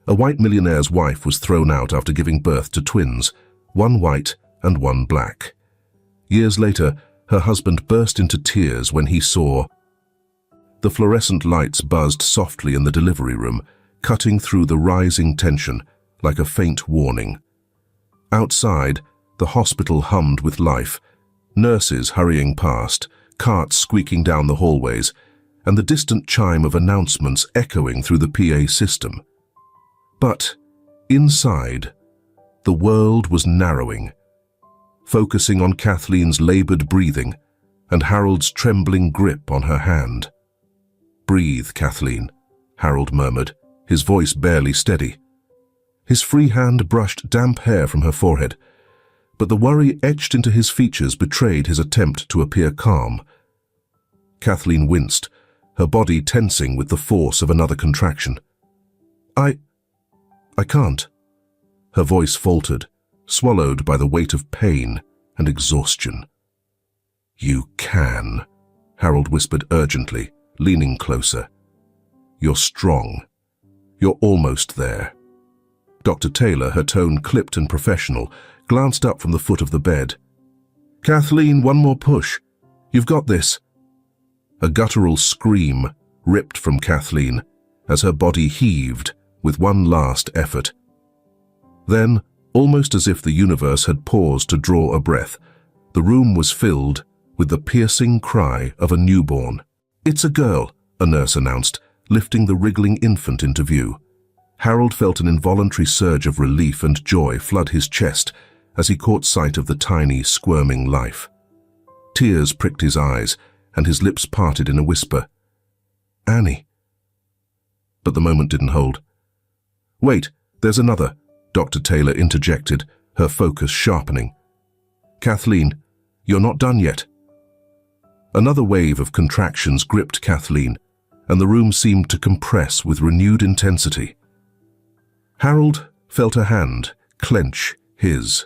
A white millionaire's wife was thrown out after giving birth to twins, one white and one black. Years later, her husband burst into tears when he saw. The fluorescent lights buzzed softly in the delivery room, cutting through the rising tension like a faint warning. Outside, the hospital hummed with life, nurses hurrying past, carts squeaking down the hallways, and the distant chime of announcements echoing through the PA system. But inside, the world was narrowing, focusing on Kathleen's labored breathing and Harold's trembling grip on her hand. "Breathe, Kathleen," Harold murmured, his voice barely steady. His free hand brushed damp hair from her forehead, but the worry etched into his features betrayed his attempt to appear calm. Kathleen winced, her body tensing with the force of another contraction. I can't." Her voice faltered, swallowed by the weight of pain and exhaustion. "You can," Harold whispered urgently, leaning closer. "You're strong. You're almost there." Dr. Taylor, her tone clipped and professional, glanced up from the foot of the bed. "Kathleen, one more push. You've got this." A guttural scream ripped from Kathleen as her body heaved with one last effort. Then, almost as if the universe had paused to draw a breath, the room was filled with the piercing cry of a newborn. "It's a girl," a nurse announced, lifting the wriggling infant into view. Harold felt an involuntary surge of relief and joy flood his chest as he caught sight of the tiny, squirming life. Tears pricked his eyes, and his lips parted in a whisper. "Annie." But the moment didn't hold. "Wait, there's another," Dr. Taylor interjected, her focus sharpening. "Kathleen, you're not done yet." Another wave of contractions gripped Kathleen, and the room seemed to compress with renewed intensity. Harold felt her hand clench his,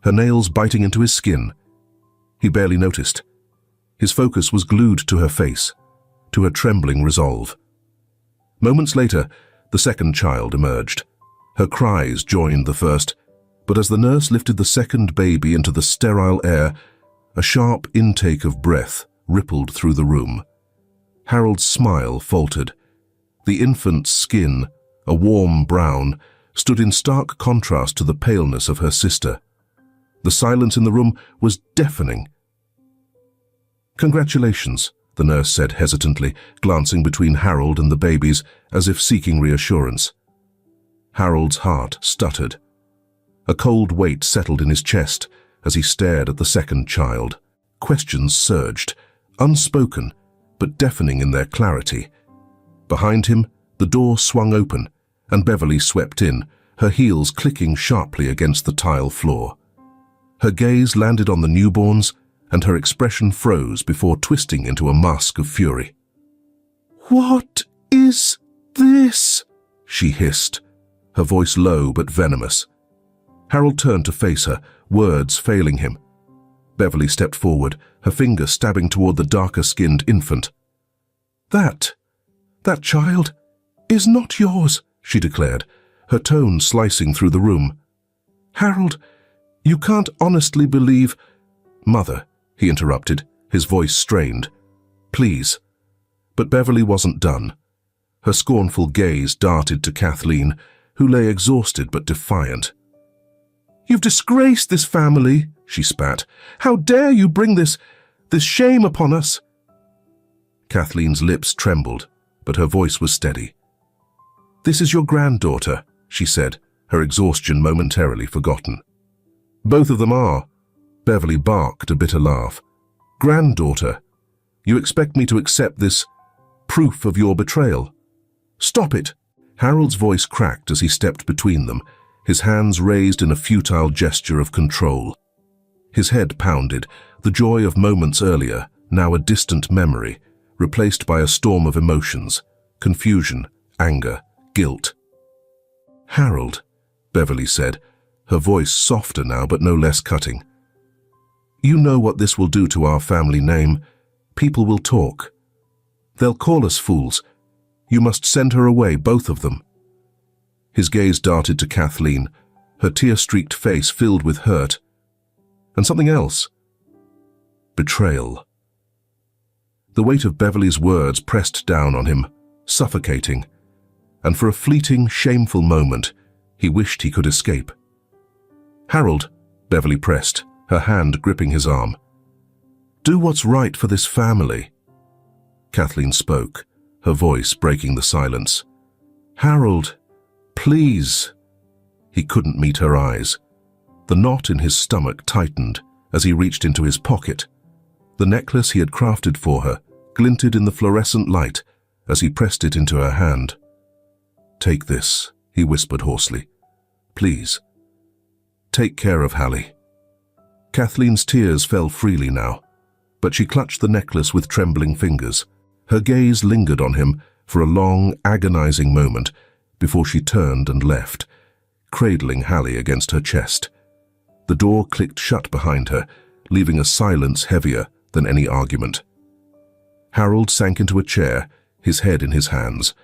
her nails biting into his skin. He barely noticed. His focus was glued to her face, to her trembling resolve. Moments later, the second child emerged. Her cries joined the first, but as the nurse lifted the second baby into the sterile air, a sharp intake of breath rippled through the room. Harold's smile faltered. The infant's skin, a warm brown, stood in stark contrast to the paleness of her sister. The silence in the room was deafening. "Congratulations," the nurse said hesitantly, glancing between Harold and the babies as if seeking reassurance. Harold's heart stuttered. A cold weight settled in his chest as he stared at the second child. Questions surged, unspoken, but deafening in their clarity. Behind him, the door swung open, and Beverly swept in, her heels clicking sharply against the tile floor. Her gaze landed on the newborns, and her expression froze before twisting into a mask of fury. "What is this?" she hissed, her voice low but venomous. Harold turned to face her, words failing him. Beverly stepped forward, her finger stabbing toward the darker-skinned infant. That child is not yours," she declared, her tone slicing through the room. "Harold, you can't honestly believe—" "Mother," he interrupted, his voice strained. "Please." But Beverly wasn't done. Her scornful gaze darted to Kathleen, who lay exhausted but defiant. "You've disgraced this family," she spat. "How dare you bring this shame upon us?" Kathleen's lips trembled, but her voice was steady. "This is your granddaughter," she said, her exhaustion momentarily forgotten. "Both of them are." Beverly barked a bitter laugh. "Granddaughter, you expect me to accept this proof of your betrayal? Stop it!" Harold's voice cracked as he stepped between them, his hands raised in a futile gesture of control. His head pounded, the joy of moments earlier, now a distant memory, replaced by a storm of emotions, confusion, anger, guilt. "Harold," Beverly said, her voice softer now but no less cutting. "You know what this will do to our family name. People will talk. They'll call us fools. You must send her away, both of them." His gaze darted to Kathleen, her tear-streaked face filled with hurt. And something else. Betrayal. The weight of Beverly's words pressed down on him, suffocating, and for a fleeting, shameful moment, he wished he could escape. "Harold," Beverly pressed, her hand gripping his arm. "Do what's right for this family." Kathleen spoke, her voice breaking the silence. "Harold, please." He couldn't meet her eyes. The knot in his stomach tightened as he reached into his pocket. The necklace he had crafted for her glinted in the fluorescent light as he pressed it into her hand. "Take this," he whispered hoarsely. "Please. Take care of Hallie." Kathleen's tears fell freely now, but she clutched the necklace with trembling fingers. Her gaze lingered on him for a long, agonizing moment before she turned and left, cradling Hallie against her chest. The door clicked shut behind her, leaving a silence heavier than any argument. Harold sank into a chair, his head in his hands.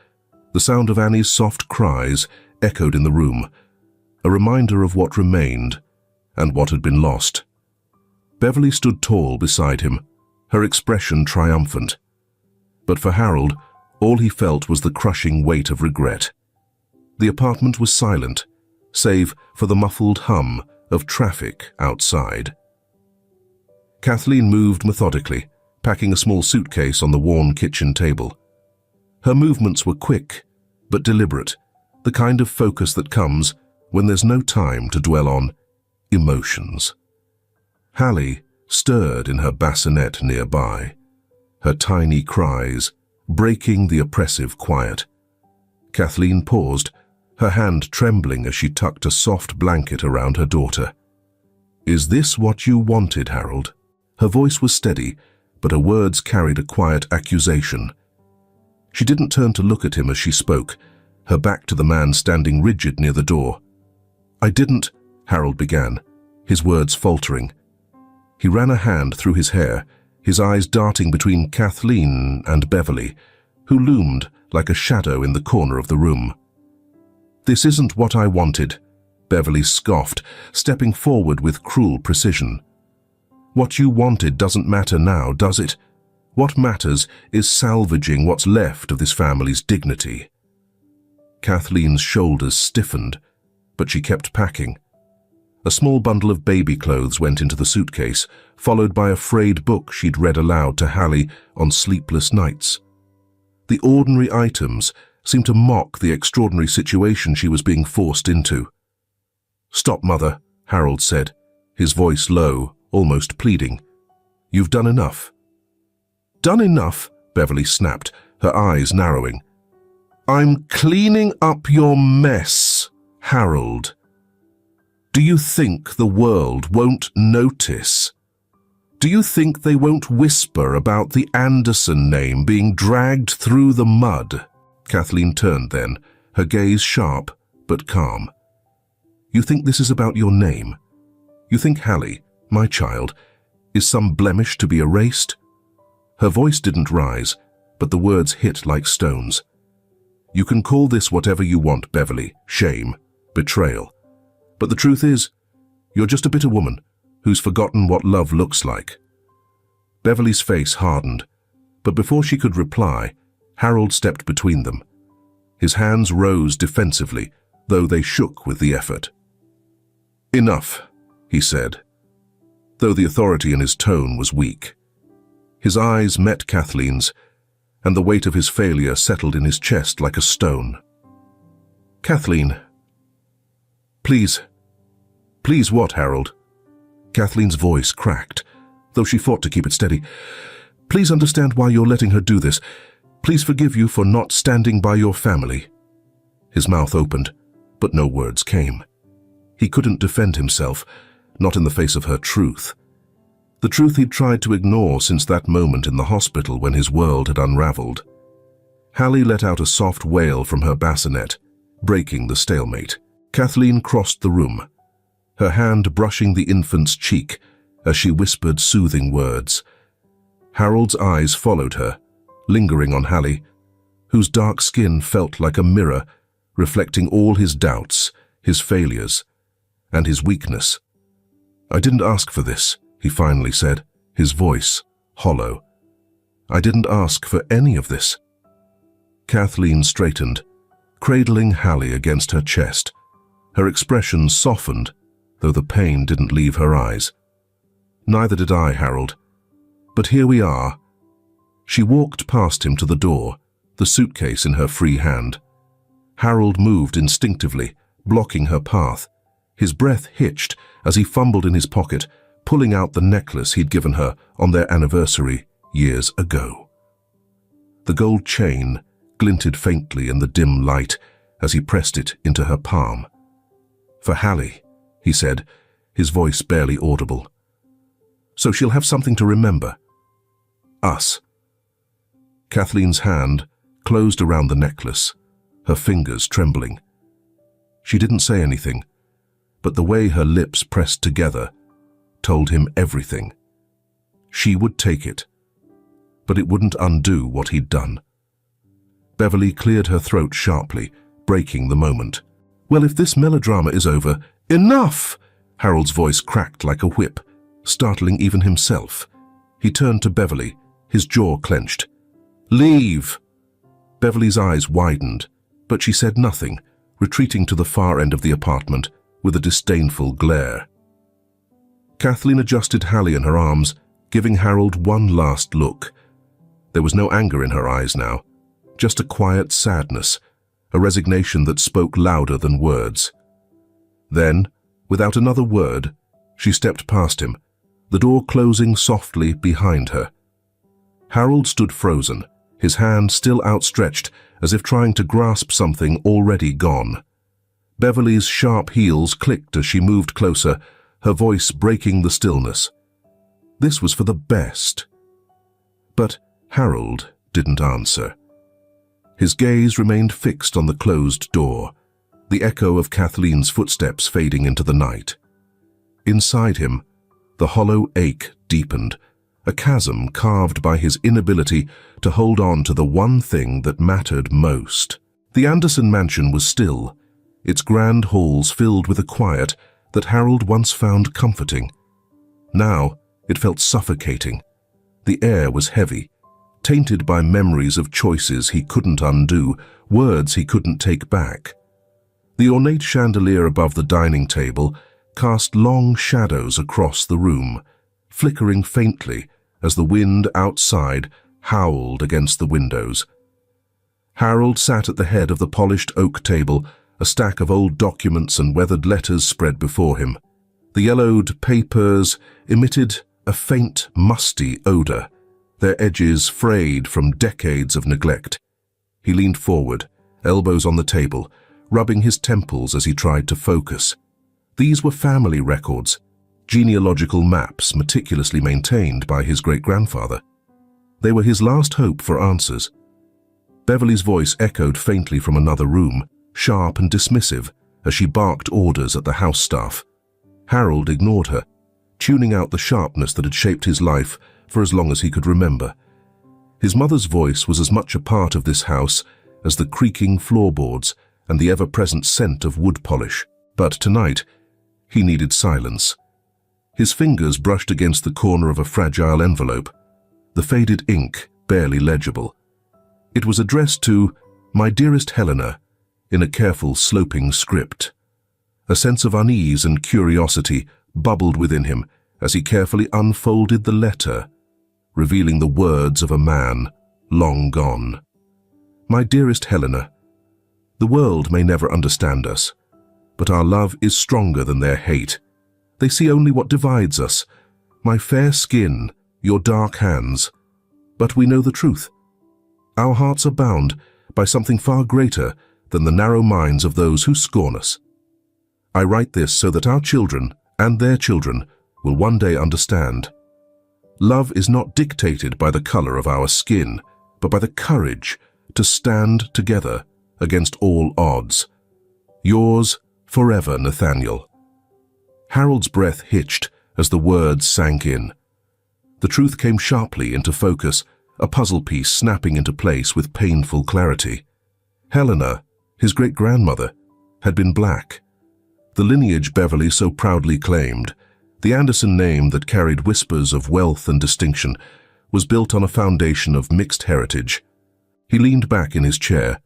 The sound of Annie's soft cries echoed in the room, a reminder of what remained and what had been lost. Beverly stood tall beside him, her expression triumphant. But for Harold, all he felt was the crushing weight of regret. The apartment was silent, save for the muffled hum of traffic outside. Kathleen moved methodically, packing a small suitcase on the worn kitchen table. Her movements were quick, but deliberate, the kind of focus that comes when there's no time to dwell on emotions. Hallie stirred in her bassinet nearby, her tiny cries breaking the oppressive quiet. Kathleen paused, her hand trembling as she tucked a soft blanket around her daughter. "Is this what you wanted, Harold?" Her voice was steady, but her words carried a quiet accusation. She didn't turn to look at him as she spoke, her back to the man standing rigid near the door. "I didn't," Harold began, his words faltering. He ran a hand through his hair, his eyes darting between Kathleen and Beverly, who loomed like a shadow in the corner of the room. "This isn't what I wanted," Beverly scoffed, stepping forward with cruel precision. "What you wanted doesn't matter now, does it? What matters is salvaging what's left of this family's dignity." Kathleen's shoulders stiffened, but she kept packing. A small bundle of baby clothes went into the suitcase, followed by a frayed book she'd read aloud to Hallie on sleepless nights. The ordinary items seemed to mock the extraordinary situation she was being forced into. "Stop, Mother," Harold said, his voice low, almost pleading. "You've done enough." "Done enough?" Beverly snapped, her eyes narrowing. "I'm cleaning up your mess, Harold. Do you think the world won't notice? Do you think they won't whisper about the Anderson name being dragged through the mud?" Kathleen turned then, her gaze sharp but calm. "You think this is about your name? You think Hallie, my child, is some blemish to be erased?" Her voice didn't rise, but the words hit like stones. "You can call this whatever you want, Beverly, shame, betrayal. But the truth is, you're just a bitter woman who's forgotten what love looks like." Beverly's face hardened, but before she could reply, Harold stepped between them. His hands rose defensively, though they shook with the effort. "Enough," he said, though the authority in his tone was weak. His eyes met Kathleen's, and the weight of his failure settled in his chest like a stone. "Kathleen." "Please." "Please what, Harold?" Kathleen's voice cracked, though she fought to keep it steady. "Please understand why you're letting her do this. Please forgive you for not standing by your family." His mouth opened, but no words came. He couldn't defend himself, not in the face of her truth. The truth he'd tried to ignore since that moment in the hospital when his world had unraveled. Hallie let out a soft wail from her bassinet, breaking the stalemate. Kathleen crossed the room, her hand brushing the infant's cheek as she whispered soothing words. Harold's eyes followed her, lingering on Hallie, whose dark skin felt like a mirror, reflecting all his doubts, his failures, and his weakness. "I didn't ask for this," he finally said, his voice hollow. "I didn't ask for any of this." Kathleen straightened, cradling Hallie against her chest. Her expression softened, though the pain didn't leave her eyes. "Neither did I, Harold. But here we are." She walked past him to the door, the suitcase in her free hand. Harold moved instinctively, blocking her path. His breath hitched as he fumbled in his pocket, pulling out the necklace he'd given her on their anniversary years ago. The gold chain glinted faintly in the dim light as he pressed it into her palm. "For Hallie," he said, his voice barely audible. "So she'll have something to remember. Us." Kathleen's hand closed around the necklace, her fingers trembling. She didn't say anything, but the way her lips pressed together told him everything. She would take it, but it wouldn't undo what he'd done. Beverly cleared her throat sharply, breaking the moment. "Well, if this melodrama is over, enough!" Harold's voice cracked like a whip, startling even himself. He turned to Beverly, his jaw clenched. "Leave!" Beverly's eyes widened, but she said nothing, retreating to the far end of the apartment with a disdainful glare. Kathleen adjusted Hallie in her arms, giving Harold one last look. There was no anger in her eyes now, just a quiet sadness, a resignation that spoke louder than words. Then, without another word, she stepped past him, the door closing softly behind her. Harold stood frozen, his hand still outstretched as if trying to grasp something already gone. Beverly's sharp heels clicked as she moved closer, her voice breaking the stillness. This was for the best. But Harold didn't answer. His gaze remained fixed on the closed door, the echo of Kathleen's footsteps fading into the night. Inside him, the hollow ache deepened, a chasm carved by his inability to hold on to the one thing that mattered most. The Anderson mansion was still, its grand halls filled with a quiet that Harold once found comforting. Now it felt suffocating. The air was heavy, tainted by memories of choices he couldn't undo, words he couldn't take back. The ornate chandelier above the dining table cast long shadows across the room, flickering faintly as the wind outside howled against the windows. Harold sat at the head of the polished oak table, a stack of old documents and weathered letters spread before him. The yellowed papers emitted a faint, musty odor, their edges frayed from decades of neglect. He leaned forward, elbows on the table, rubbing his temples as he tried to focus. These were family records, genealogical maps meticulously maintained by his great-grandfather. They were his last hope for answers. Beverly's voice echoed faintly from another room, sharp and dismissive, as she barked orders at the house staff. Harold ignored her, tuning out the sharpness that had shaped his life for as long as he could remember. His mother's voice was as much a part of this house as the creaking floorboards and the ever-present scent of wood polish. But tonight, he needed silence. His fingers brushed against the corner of a fragile envelope, the faded ink barely legible. It was addressed to "My dearest Helena," in a careful sloping script. A sense of unease and curiosity bubbled within him as he carefully unfolded the letter, revealing the words of a man long gone. "My dearest Helena, the world may never understand us, but our love is stronger than their hate. They see only what divides us, my fair skin, your dark hands. But we know the truth. Our hearts are bound by something far greater than the narrow minds of those who scorn us. I write this so that our children and their children will one day understand. Love is not dictated by the color of our skin, but by the courage to stand together against all odds. Yours forever, Nathaniel." Harold's breath hitched as the words sank in. The truth came sharply into focus, a puzzle piece snapping into place with painful clarity. "Helena," His great-grandmother had been black. The lineage Beverly so proudly claimed, the Anderson name that carried whispers of wealth and distinction, was built on a foundation of mixed heritage. He leaned back in his chair,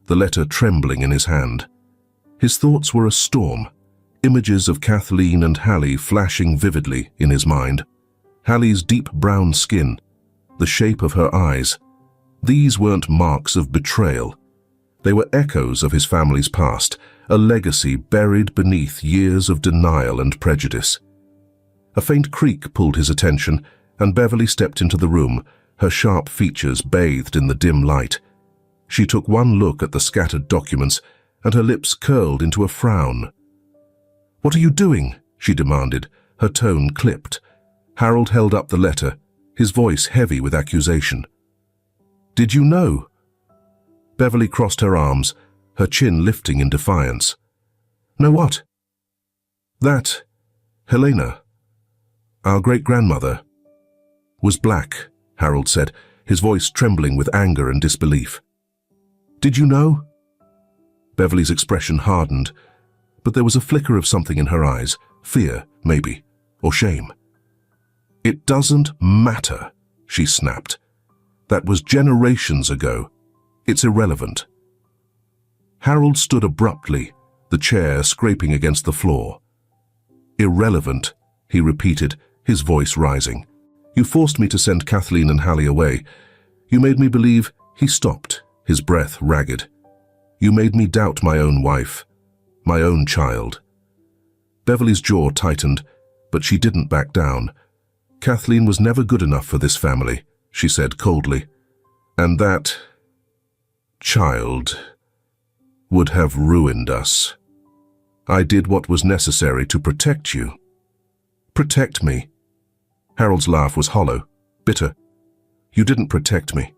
the letter trembling in his hand. His thoughts were a storm, images of Kathleen and Hallie flashing vividly in his mind. Hallie's deep brown skin, the shape of her eyes. These weren't marks of betrayal. They were echoes of his family's past, a legacy buried beneath years of denial and prejudice. A faint creak pulled his attention, and Beverly stepped into the room, her sharp features bathed in the dim light. She took one look at the scattered documents, and her lips curled into a frown. "What are you doing?" she demanded, her tone clipped. Harold held up the letter, his voice heavy with accusation. "Did you know?" Beverly crossed her arms, her chin lifting in defiance. "Know what?" "That Helena, our great-grandmother, was black," Harold said, his voice trembling with anger and disbelief. "Did you know?" Beverly's expression hardened, but there was a flicker of something in her eyes, fear, maybe, or shame. "It doesn't matter," she snapped. "That was generations ago. It's irrelevant." Harold stood abruptly, the chair scraping against the floor. "Irrelevant," he repeated, his voice rising. "You forced me to send Kathleen and Hallie away. You made me believe—" He stopped, his breath ragged. "You made me doubt my own wife, my own child." Beverly's jaw tightened, but she didn't back down. "Kathleen was never good enough for this family," she said coldly. "And that child would have ruined us. I did what was necessary to protect you." "Protect me?" Harold's laugh was hollow, bitter. "You didn't protect me.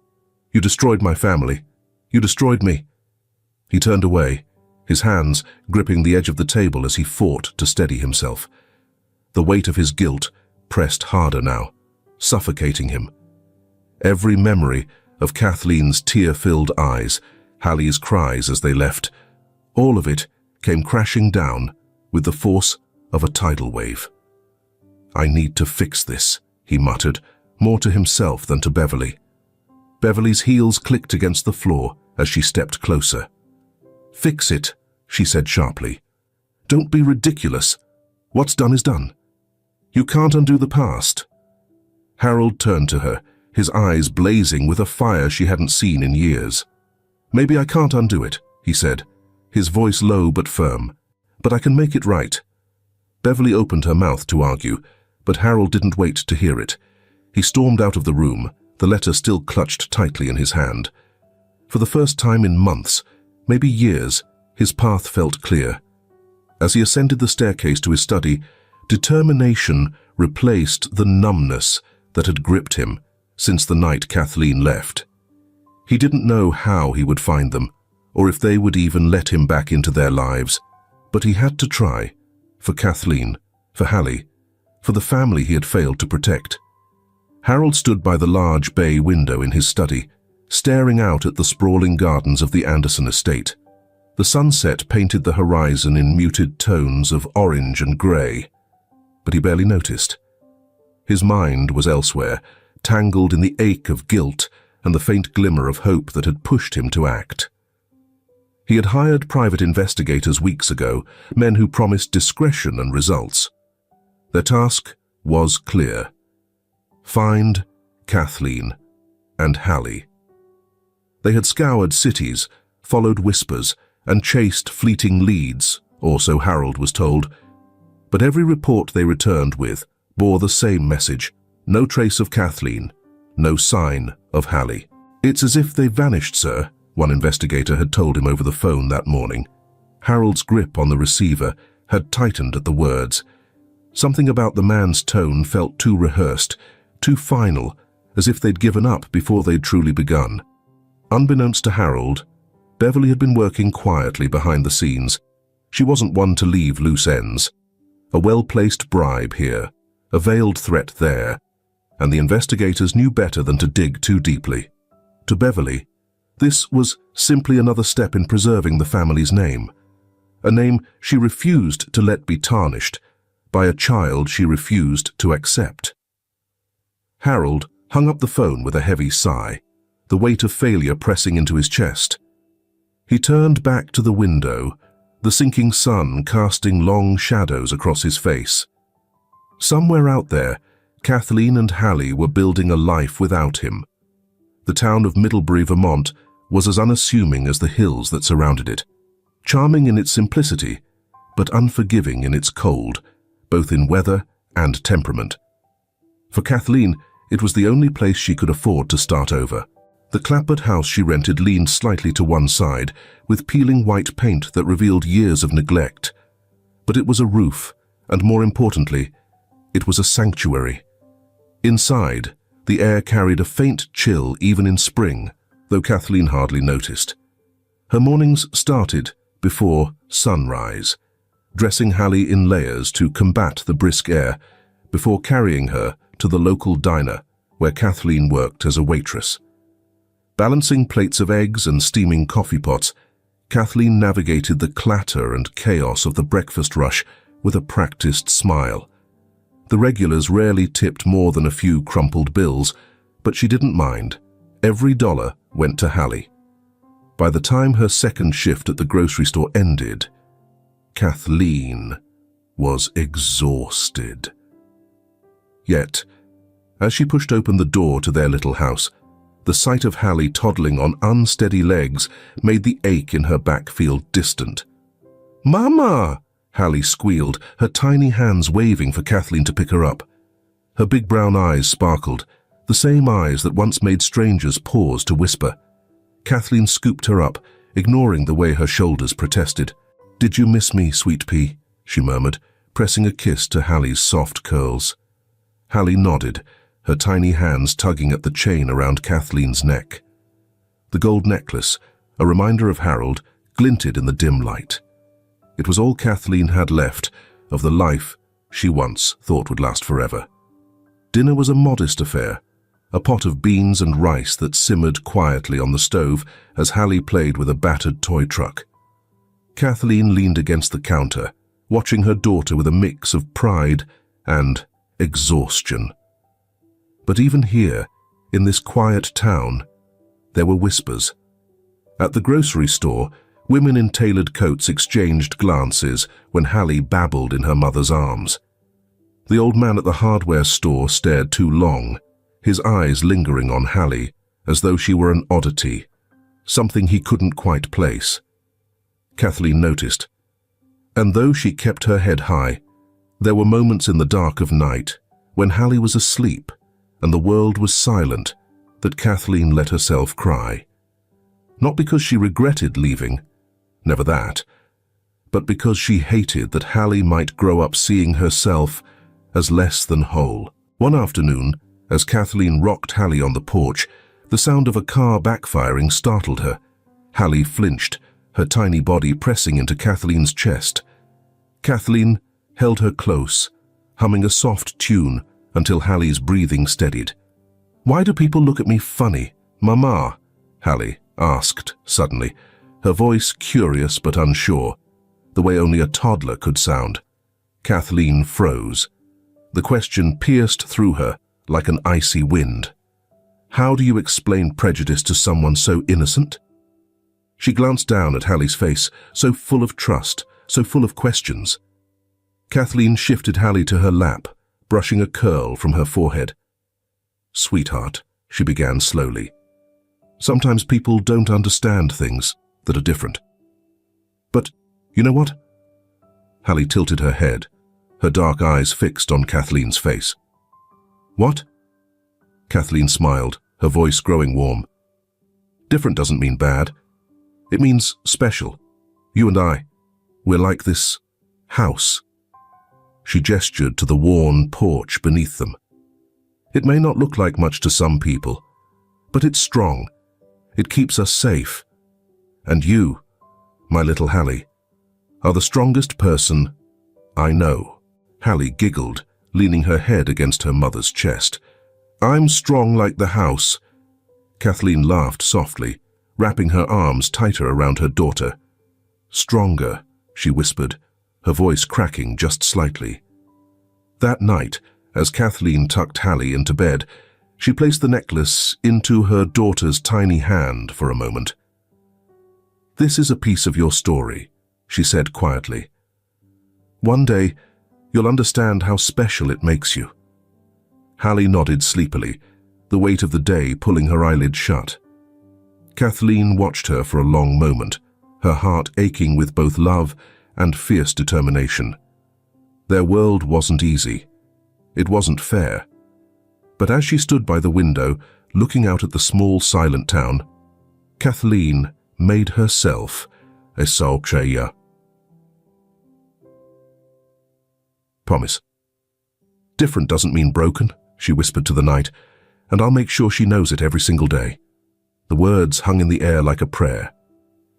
You destroyed my family. You destroyed me." He turned away, his hands gripping the edge of the table as he fought to steady himself. The weight of his guilt pressed harder now, suffocating him. Every memory of Kathleen's tear-filled eyes, Hallie's cries as they left, all of it came crashing down with the force of a tidal wave. "I need to fix this," he muttered, more to himself than to Beverly. Beverly's heels clicked against the floor as she stepped closer. "Fix it," she said sharply. "Don't be ridiculous. What's done is done. You can't undo the past." Harold turned to her, his eyes blazing with a fire she hadn't seen in years. "Maybe I can't undo it," he said, his voice low but firm, "but I can make it right." Beverly opened her mouth to argue, but Harold didn't wait to hear it. He stormed out of the room, the letter still clutched tightly in his hand. For the first time in months, maybe years, his path felt clear. As he ascended the staircase to his study, determination replaced the numbness that had gripped him since the night Kathleen left. He didn't know how he would find them, or if they would even let him back into their lives, but he had to try, for Kathleen, for Hallie, for the family he had failed to protect. Harold stood by the large bay window in his study, staring out at the sprawling gardens of the Anderson estate. The sunset painted the horizon in muted tones of orange and grey, but he barely noticed. His mind was elsewhere, tangled in the ache of guilt and the faint glimmer of hope that had pushed him to act. He had hired private investigators weeks ago, men who promised discretion and results. Their task was clear: find Kathleen and Hallie. They had scoured cities, followed whispers, and chased fleeting leads, or so Harold was told. But every report they returned with bore the same message: no trace of Kathleen, no sign of Hallie. "It's as if they vanished, sir," one investigator had told him over the phone that morning. Harold's grip on the receiver had tightened at the words. Something about the man's tone felt too rehearsed, too final, as if they'd given up before they'd truly begun. Unbeknownst to Harold, Beverly had been working quietly behind the scenes. She wasn't one to leave loose ends. A well-placed bribe here, a veiled threat there, and the investigators knew better than to dig too deeply. To Beverly, This was simply another step in preserving the family's name, a name she refused to let be tarnished by a child she refused to accept. Harold hung up the phone with a heavy sigh, the weight of failure pressing into his chest. He turned back to the window, the sinking sun casting long shadows across his face. Somewhere out there, Kathleen and Hallie were building a life without him. The town of Middlebury, Vermont, was as unassuming as the hills that surrounded it, charming in its simplicity, but unforgiving in its cold, both in weather and temperament. For Kathleen, it was the only place she could afford to start over. The clapboard house she rented leaned slightly to one side, with peeling white paint that revealed years of neglect. But it was a roof, and more importantly, it was a sanctuary. Inside, the air carried a faint chill even in spring, though Kathleen hardly noticed. Her mornings started before sunrise, dressing Hallie in layers to combat the brisk air, before carrying her to the local diner where Kathleen worked as a waitress. Balancing plates of eggs and steaming coffee pots, Kathleen navigated the clatter and chaos of the breakfast rush with a practiced smile. The regulars rarely tipped more than a few crumpled bills, but she didn't mind. Every dollar went to Hallie. By the time her second shift at the grocery store ended, Kathleen was exhausted. Yet, as she pushed open the door to their little house, the sight of Hallie toddling on unsteady legs made the ache in her back feel distant. "Mama!" Hallie squealed, her tiny hands waving for Kathleen to pick her up. Her big brown eyes sparkled, the same eyes that once made strangers pause to whisper. Kathleen scooped her up, ignoring the way her shoulders protested. "Did you miss me, sweet pea?" she murmured, pressing a kiss to Hallie's soft curls. Hallie nodded, her tiny hands tugging at the chain around Kathleen's neck. The gold necklace, a reminder of Harold, glinted in the dim light. It was all Kathleen had left of the life she once thought would last forever. Dinner was a modest affair, a pot of beans and rice that simmered quietly on the stove as Hallie played with a battered toy truck. Kathleen leaned against the counter, watching her daughter with a mix of pride and exhaustion. But even here, in this quiet town, there were whispers. At the grocery store, women in tailored coats exchanged glances when Hallie babbled in her mother's arms. The old man at the hardware store stared too long, his eyes lingering on Hallie, as though she were an oddity, something he couldn't quite place. Kathleen noticed. And though she kept her head high, there were moments in the dark of night, when Hallie was asleep and the world was silent, that Kathleen let herself cry. Not because she regretted leaving, never that, but because she hated that Hallie might grow up seeing herself as less than whole. One afternoon, as Kathleen rocked Hallie on the porch, the sound of a car backfiring startled her. Hallie flinched, her tiny body pressing into Kathleen's chest. Kathleen held her close, humming a soft tune until Hallie's breathing steadied. "Why do people look at me funny, Mama?" Hallie asked suddenly, her voice curious but unsure, the way only a toddler could sound. Kathleen froze. The question pierced through her like an icy wind. How do you explain prejudice to someone so innocent? She glanced down at Hallie's face, so full of trust, so full of questions. Kathleen shifted Hallie to her lap, brushing a curl from her forehead. "Sweetheart," she began slowly, "sometimes people don't understand things that are different. But, you know what?" Hallie tilted her head, her dark eyes fixed on Kathleen's face. "What?" Kathleen smiled, her voice growing warm. "Different doesn't mean bad. It means special. You and I, we're like this house." She gestured to the worn porch beneath them. "It may not look like much to some people, but it's strong. It keeps us safe. And you, my little Hallie, are the strongest person I know." Hallie giggled, leaning her head against her mother's chest. "I'm strong like the house." Kathleen laughed softly, wrapping her arms tighter around her daughter. "Stronger," she whispered, her voice cracking just slightly. That night, as Kathleen tucked Hallie into bed, she placed the necklace into her daughter's tiny hand for a moment. "This is a piece of your story," she said quietly. "One day, you'll understand how special it makes you." Hallie nodded sleepily, the weight of the day pulling her eyelids shut. Kathleen watched her for a long moment, her heart aching with both love and fierce determination. Their world wasn't easy. It wasn't fair. But as she stood by the window, looking out at the small, silent town, Kathleen made herself a Saukshaya. Promise. "Different doesn't mean broken," she whispered to the night, "and I'll make sure she knows it every single day." The words hung in the air like a prayer.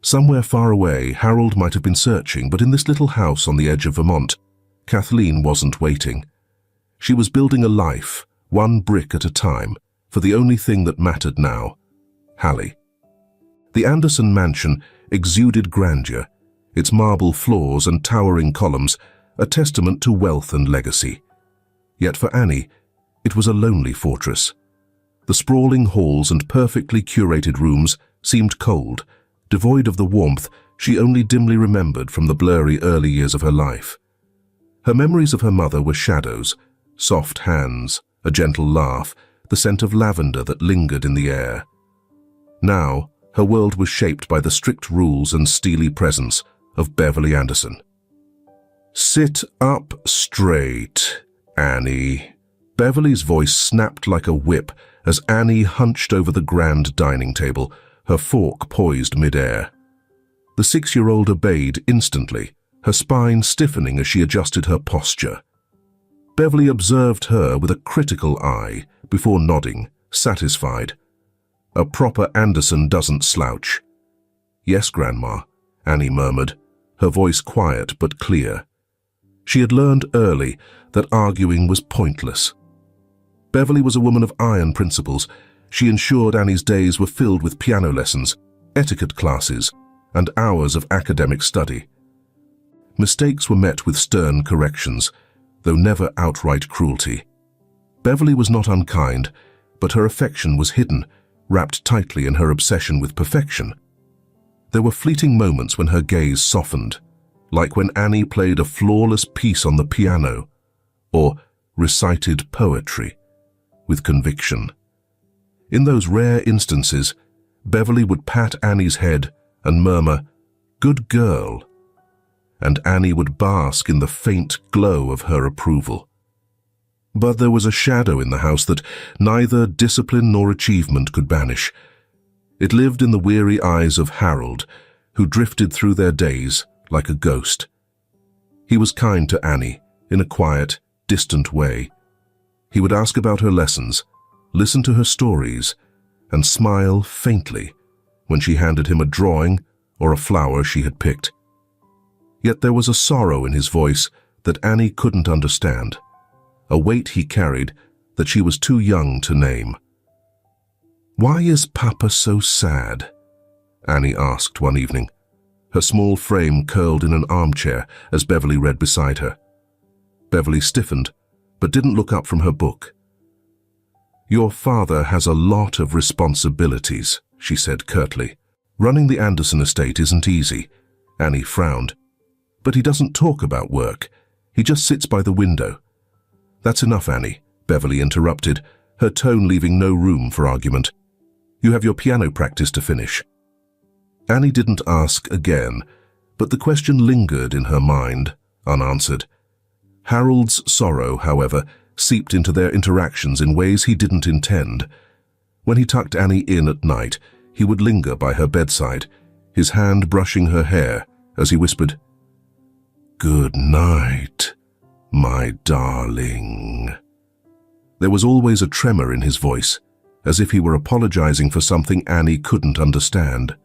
Somewhere far away, Harold might have been searching, but in this little house on the edge of Vermont, Kathleen wasn't waiting. She was building a life, one brick at a time, for the only thing that mattered now, Hallie. The Anderson mansion exuded grandeur, its marble floors and towering columns a testament to wealth and legacy. Yet for Annie, it was a lonely fortress. The sprawling halls and perfectly curated rooms seemed cold, devoid of the warmth she only dimly remembered from the blurry early years of her life. Her memories of her mother were shadows, soft hands, a gentle laugh, the scent of lavender that lingered in the air. Now, her world was shaped by the strict rules and steely presence of Beverly Anderson. "Sit up straight, Annie." Beverly's voice snapped like a whip as Annie hunched over the grand dining table, her fork poised mid-air. The 6-year-old obeyed instantly, her spine stiffening as she adjusted her posture. Beverly observed her with a critical eye before nodding, satisfied. "A proper Anderson doesn't slouch." "Yes, Grandma," Annie murmured, her voice quiet but clear. She had learned early that arguing was pointless. Beverly was a woman of iron principles. She ensured Annie's days were filled with piano lessons, etiquette classes, and hours of academic study. Mistakes were met with stern corrections, though never outright cruelty. Beverly was not unkind, but her affection was hidden, wrapped tightly in her obsession with perfection. There were fleeting moments when her gaze softened, like when Annie played a flawless piece on the piano, or recited poetry with conviction. In those rare instances, Beverly would pat Annie's head and murmur, "Good girl," and Annie would bask in the faint glow of her approval. But there was a shadow in the house that neither discipline nor achievement could banish. It lived in the weary eyes of Harold, who drifted through their days like a ghost. He was kind to Annie, in a quiet, distant way. He would ask about her lessons, listen to her stories, and smile faintly when she handed him a drawing or a flower she had picked. Yet there was a sorrow in his voice that Annie couldn't understand, a weight he carried that she was too young to name. "Why is Papa so sad?" Annie asked one evening, her small frame curled in an armchair as Beverly read beside her. Beverly stiffened, but didn't look up from her book. "Your father has a lot of responsibilities," she said curtly. "Running the Anderson estate isn't easy." Annie frowned. "But he doesn't talk about work. He just sits by the window." "That's enough, Annie," Beverly interrupted, her tone leaving no room for argument. "You have your piano practice to finish." Annie didn't ask again, but the question lingered in her mind, unanswered. Harold's sorrow, however, seeped into their interactions in ways he didn't intend. When he tucked Annie in at night, he would linger by her bedside, his hand brushing her hair as he whispered, "Good night, my darling." There was always a tremor in his voice, as if he were apologizing for something Annie couldn't understand.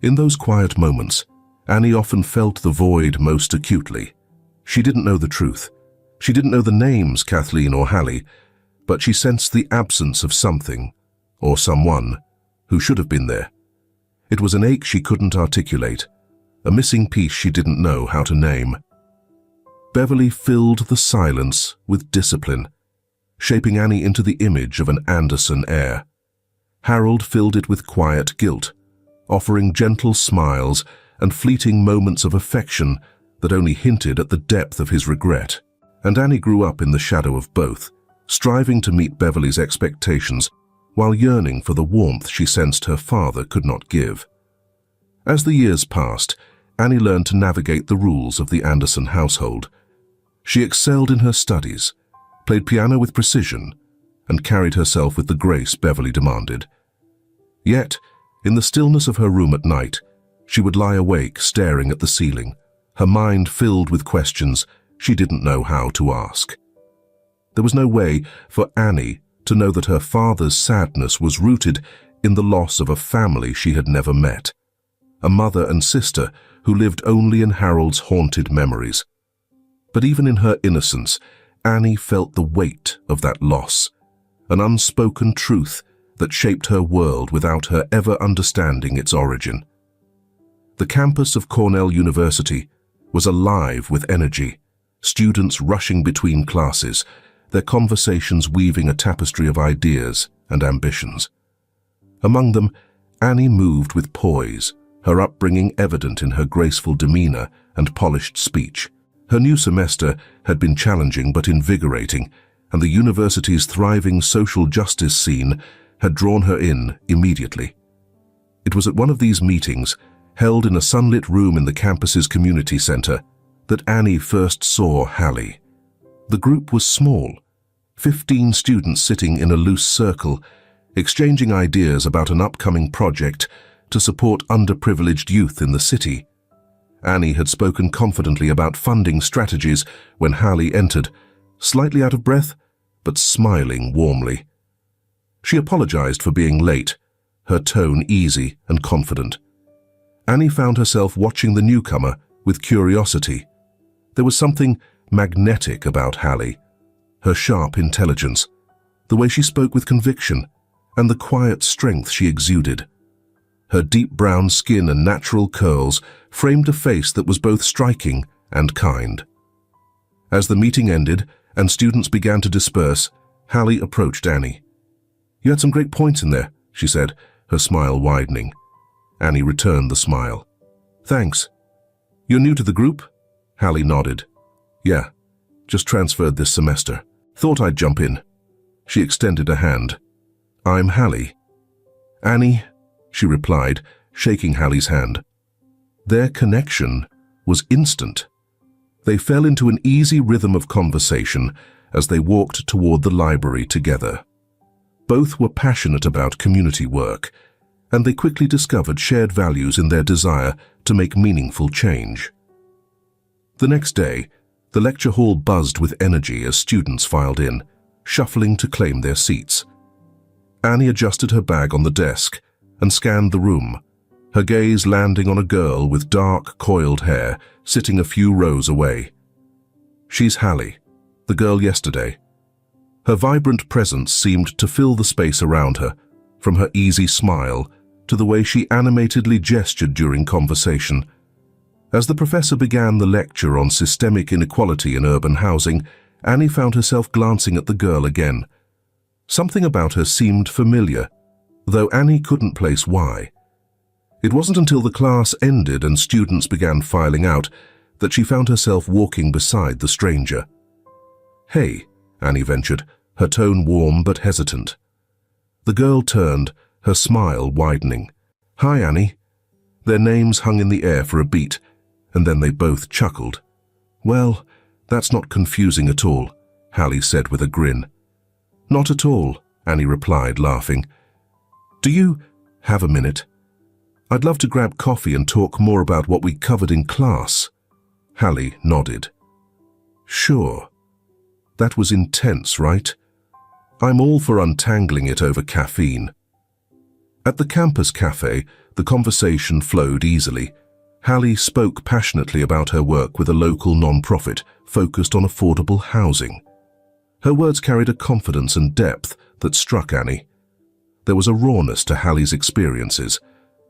In those quiet moments, Annie often felt the void most acutely. She didn't know the truth. She didn't know the names Kathleen or Hallie, but she sensed the absence of something, or someone, who should have been there. It was an ache she couldn't articulate, a missing piece she didn't know how to name. Beverly filled the silence with discipline, shaping Annie into the image of an Anderson heir. Harold filled it with quiet guilt, offering gentle smiles and fleeting moments of affection that only hinted at the depth of his regret. And Annie grew up in the shadow of both, striving to meet Beverly's expectations while yearning for the warmth she sensed her father could not give. As the years passed, Annie learned to navigate the rules of the Anderson household. She excelled in her studies, played piano with precision, and carried herself with the grace Beverly demanded. Yet, in the stillness of her room at night, she would lie awake staring at the ceiling, her mind filled with questions she didn't know how to ask. There was no way for Annie to know that her father's sadness was rooted in the loss of a family she had never met, a mother and sister who lived only in Harold's haunted memories. But even in her innocence, Annie felt the weight of that loss, an unspoken truth that shaped her world without her ever understanding its origin. The campus of Cornell University was alive with energy, students rushing between classes, their conversations weaving a tapestry of ideas and ambitions. Among them, Annie moved with poise, her upbringing evident in her graceful demeanor and polished speech. Her new semester had been challenging but invigorating, and the university's thriving social justice scene had drawn her in immediately. It was at one of these meetings, held in a sunlit room in the campus's community center, that Annie first saw Hallie. The group was small, 15 students sitting in a loose circle, exchanging ideas about an upcoming project to support underprivileged youth in the city. Annie had spoken confidently about funding strategies when Hallie entered, slightly out of breath, but smiling warmly. She apologized for being late, her tone easy and confident. Annie found herself watching the newcomer with curiosity. There was something magnetic about Hallie, her sharp intelligence, the way she spoke with conviction, and the quiet strength she exuded. Her deep brown skin and natural curls framed a face that was both striking and kind. As the meeting ended and students began to disperse, Hallie approached Annie. "You had some great points in there," she said, her smile widening. Annie returned the smile. "Thanks. You're new to the group?" Hallie nodded. "Yeah, just transferred this semester. Thought I'd jump in." She extended a hand. "I'm Hallie." "Annie," she replied, shaking Hallie's hand. Their connection was instant. They fell into an easy rhythm of conversation as they walked toward the library together. Both were passionate about community work, and they quickly discovered shared values in their desire to make meaningful change. The next day, the lecture hall buzzed with energy as students filed in, shuffling to claim their seats. Annie adjusted her bag on the desk and scanned the room, her gaze landing on a girl with dark, coiled hair sitting a few rows away. "She's Hallie, the girl yesterday." Her vibrant presence seemed to fill the space around her, from her easy smile to the way she animatedly gestured during conversation. As the professor began the lecture on systemic inequality in urban housing, Annie found herself glancing at the girl again. Something about her seemed familiar, though Annie couldn't place why. It wasn't until the class ended and students began filing out that she found herself walking beside the stranger. "Hey," Annie ventured, her tone warm but hesitant. The girl turned, her smile widening. "Hi, Annie." Their names hung in the air for a beat, and then they both chuckled. "Well, that's not confusing at all," Hallie said with a grin. "Not at all," Annie replied, laughing. "Do you have a minute? I'd love to grab coffee and talk more about what we covered in class." Hallie nodded. "Sure. That was intense, right? I'm all for untangling it over caffeine." At the campus cafe, the conversation flowed easily. Hallie spoke passionately about her work with a local non-profit focused on affordable housing. Her words carried a confidence and depth that struck Annie. There was a rawness to Hallie's experiences,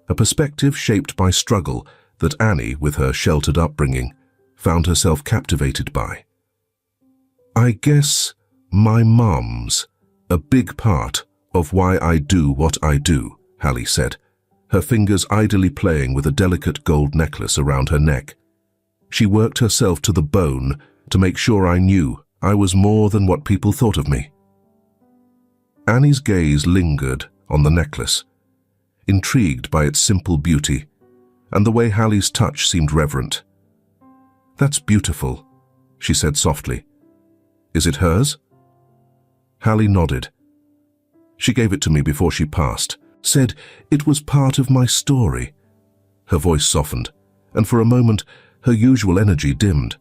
a perspective shaped by struggle that Annie, with her sheltered upbringing, found herself captivated by. I guess my mum's a big part of why I do what I do, Hallie said, her fingers idly playing with a delicate gold necklace around her neck. She worked herself to the bone to make sure I knew I was more than what people thought of me. Annie's gaze lingered on the necklace, intrigued by its simple beauty, and the way Hallie's touch seemed reverent. That's beautiful, she said softly. Is it hers? Hallie nodded. She gave it to me before she passed, said it was part of my story. Her voice softened, and for a moment her usual energy dimmed.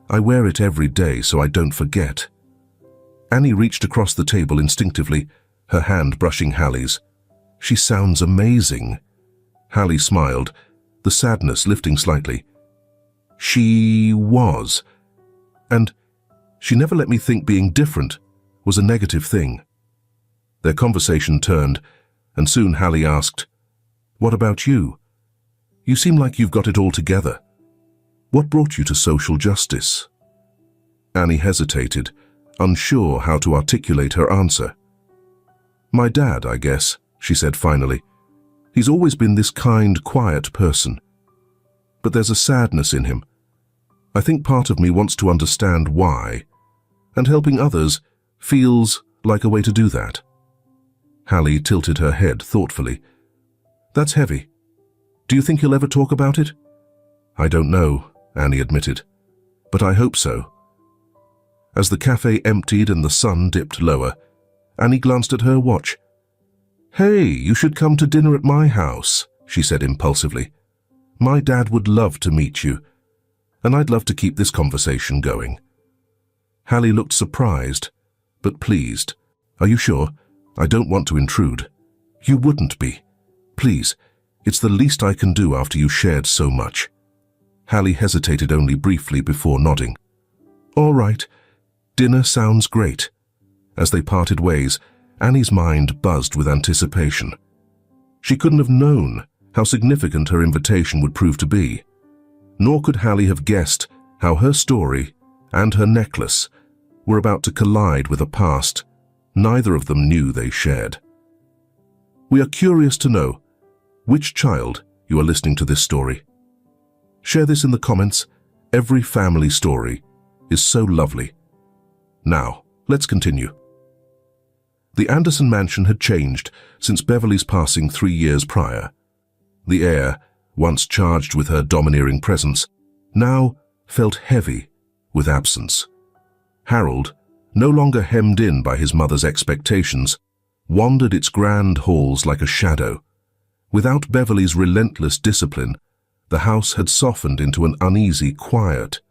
I wear it every day so I don't forget. Annie reached across the table instinctively, her hand brushing Hallie's. She sounds amazing. Hallie smiled, the sadness lifting slightly. She was. And she never let me think being different was a negative thing. Their conversation turned, and soon Hallie asked, "What about you? You seem like you've got it all together. What brought you to social justice?" Annie hesitated, unsure how to articulate her answer. "My dad, I guess," she said finally. "He's always been this kind, quiet person. But there's a sadness in him. I think part of me wants to understand why, and helping others feels like a way to do that." Hallie tilted her head thoughtfully. "That's heavy. Do you think he'll ever talk about it?" "I don't know," Annie admitted, "but I hope so." As the cafe emptied and the sun dipped lower, Annie glanced at her watch. "Hey, you should come to dinner at my house," she said impulsively. "My dad would love to meet you, and I'd love to keep this conversation going." Hallie looked surprised, but pleased. "Are you sure? I don't want to intrude." "You wouldn't be. Please, it's the least I can do after you shared so much." Hallie hesitated only briefly before nodding. "All right, dinner sounds great." As they parted ways, Annie's mind buzzed with anticipation. She couldn't have known how significant her invitation would prove to be. Nor could Hallie have guessed how her story and her necklace were about to collide with a past neither of them knew they shared. We are curious to know which child you are listening to this story. Share this in the comments. Every family story is so lovely. Now, let's continue. The Anderson mansion had changed since Beverly's passing 3 years prior. The air, once charged with her domineering presence, now felt heavy with absence. Harold, no longer hemmed in by his mother's expectations, wandered its grand halls like a shadow. Without Beverly's relentless discipline, the house had softened into an uneasy quiet,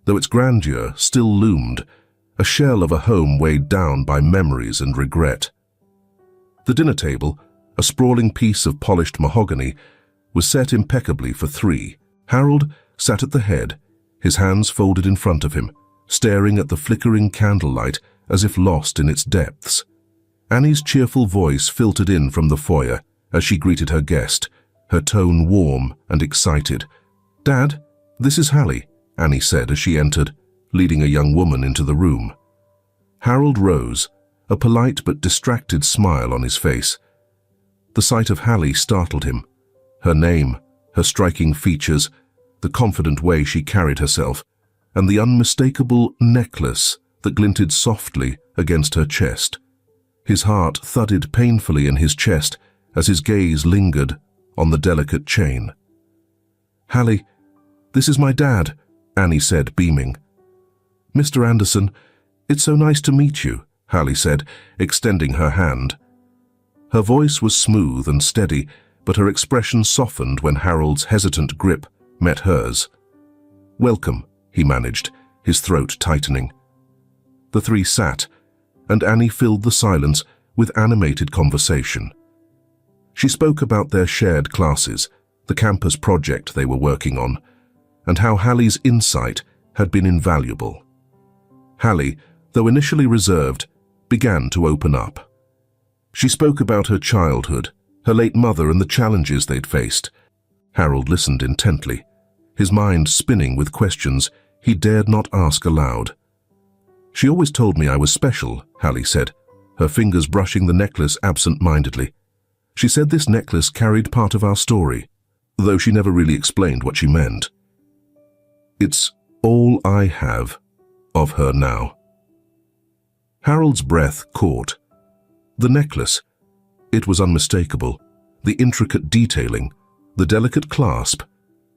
though its grandeur still loomed, a shell of a home weighed down by memories and regret. The dinner table, a sprawling piece of polished mahogany, was set impeccably for 3. Harold sat at the head, his hands folded in front of him, staring at the flickering candlelight as if lost in its depths. Annie's cheerful voice filtered in from the foyer as she greeted her guest, her tone warm and excited. "Dad, this is Hallie," Annie said as she entered, leading a young woman into the room. Harold rose, a polite but distracted smile on his face. The sight of Hallie startled him. Her name, her striking features, the confident way she carried herself, and the unmistakable necklace that glinted softly against her chest. His heart thudded painfully in his chest as his gaze lingered on the delicate chain. "Hallie, this is my dad," Annie said, beaming. "Mr. Anderson, it's so nice to meet you," Hallie said, extending her hand. Her voice was smooth and steady, but her expression softened when Harold's hesitant grip met hers. "Welcome," he managed, his throat tightening. The 3 sat, and Annie filled the silence with animated conversation. She spoke about their shared classes, the campus project they were working on, and how Hallie's insight had been invaluable. Hallie, though initially reserved, began to open up. She spoke about her childhood, her late mother and the challenges they'd faced. Harold listened intently, his mind spinning with questions he dared not ask aloud. "She always told me I was special," Hallie said, her fingers brushing the necklace absent-mindedly. "She said this necklace carried part of our story, though she never really explained what she meant. It's all I have of her now." Harold's breath caught. The necklace. It was unmistakable. The intricate detailing, the delicate clasp.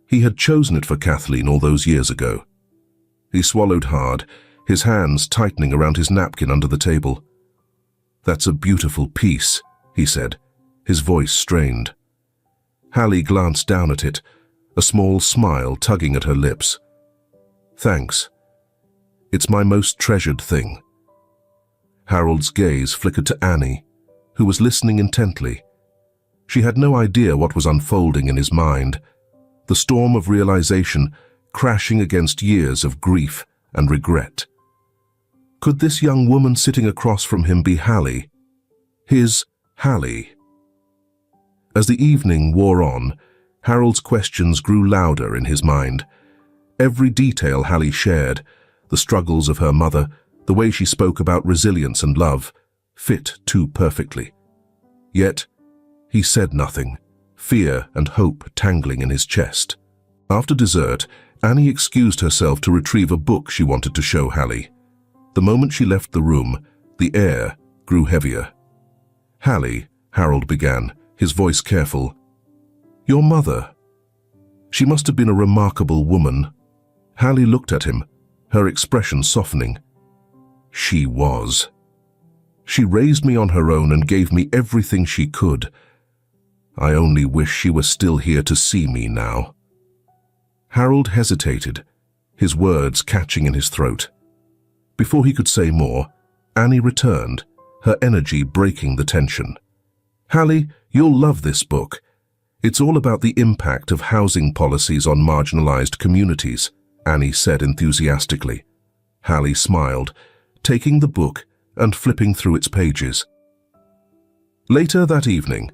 He had chosen it for Kathleen all those years ago. He swallowed hard, his hands tightening around his napkin under the table. "That's a beautiful piece," he said, his voice strained. Hallie glanced down at it, a small smile tugging at her lips. "Thanks. It's my most treasured thing." Harold's gaze flickered to Annie, who was listening intently. She had no idea what was unfolding in his mind, the storm of realization crashing against years of grief and regret. Could this young woman sitting across from him be Hallie? His Hallie? As the evening wore on, Harold's questions grew louder in his mind. Every detail Hallie shared, the struggles of her mother, the way she spoke about resilience and love, fit too perfectly. Yet, he said nothing, fear and hope tangling in his chest. After dessert, Annie excused herself to retrieve a book she wanted to show Hallie. The moment she left the room, the air grew heavier. "Hallie," Harold began, his voice careful. "Your mother. She must have been a remarkable woman." Hallie looked at him, her expression softening. "She was. She raised me on her own and gave me everything she could. I only wish she were still here to see me now." Harold hesitated, his words catching in his throat. Before he could say more, Annie returned, her energy breaking the tension. "Hallie, you'll love this book. It's all about the impact of housing policies on marginalized communities," Annie said enthusiastically. Hallie smiled, taking the book and flipping through its pages. Later that evening,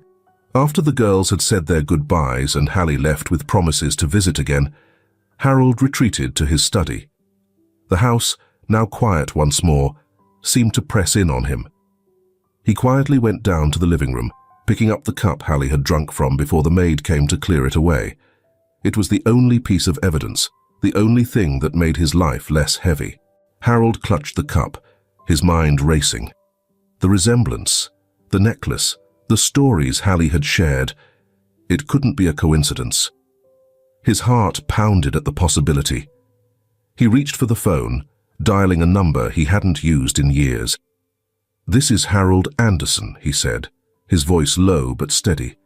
after the girls had said their goodbyes and Hallie left with promises to visit again, Harold retreated to his study. The house, now quiet once more, seemed to press in on him. He quietly went down to the living room, picking up the cup Hallie had drunk from before the maid came to clear it away. It was the only piece of evidence, the only thing that made his life less heavy. Harold clutched the cup, his mind racing. The resemblance, the necklace, the stories Hallie had shared. It couldn't be a coincidence. His heart pounded at the possibility. He reached for the phone, dialing a number he hadn't used in years. "This is Harold Anderson," he said, his voice low but steady.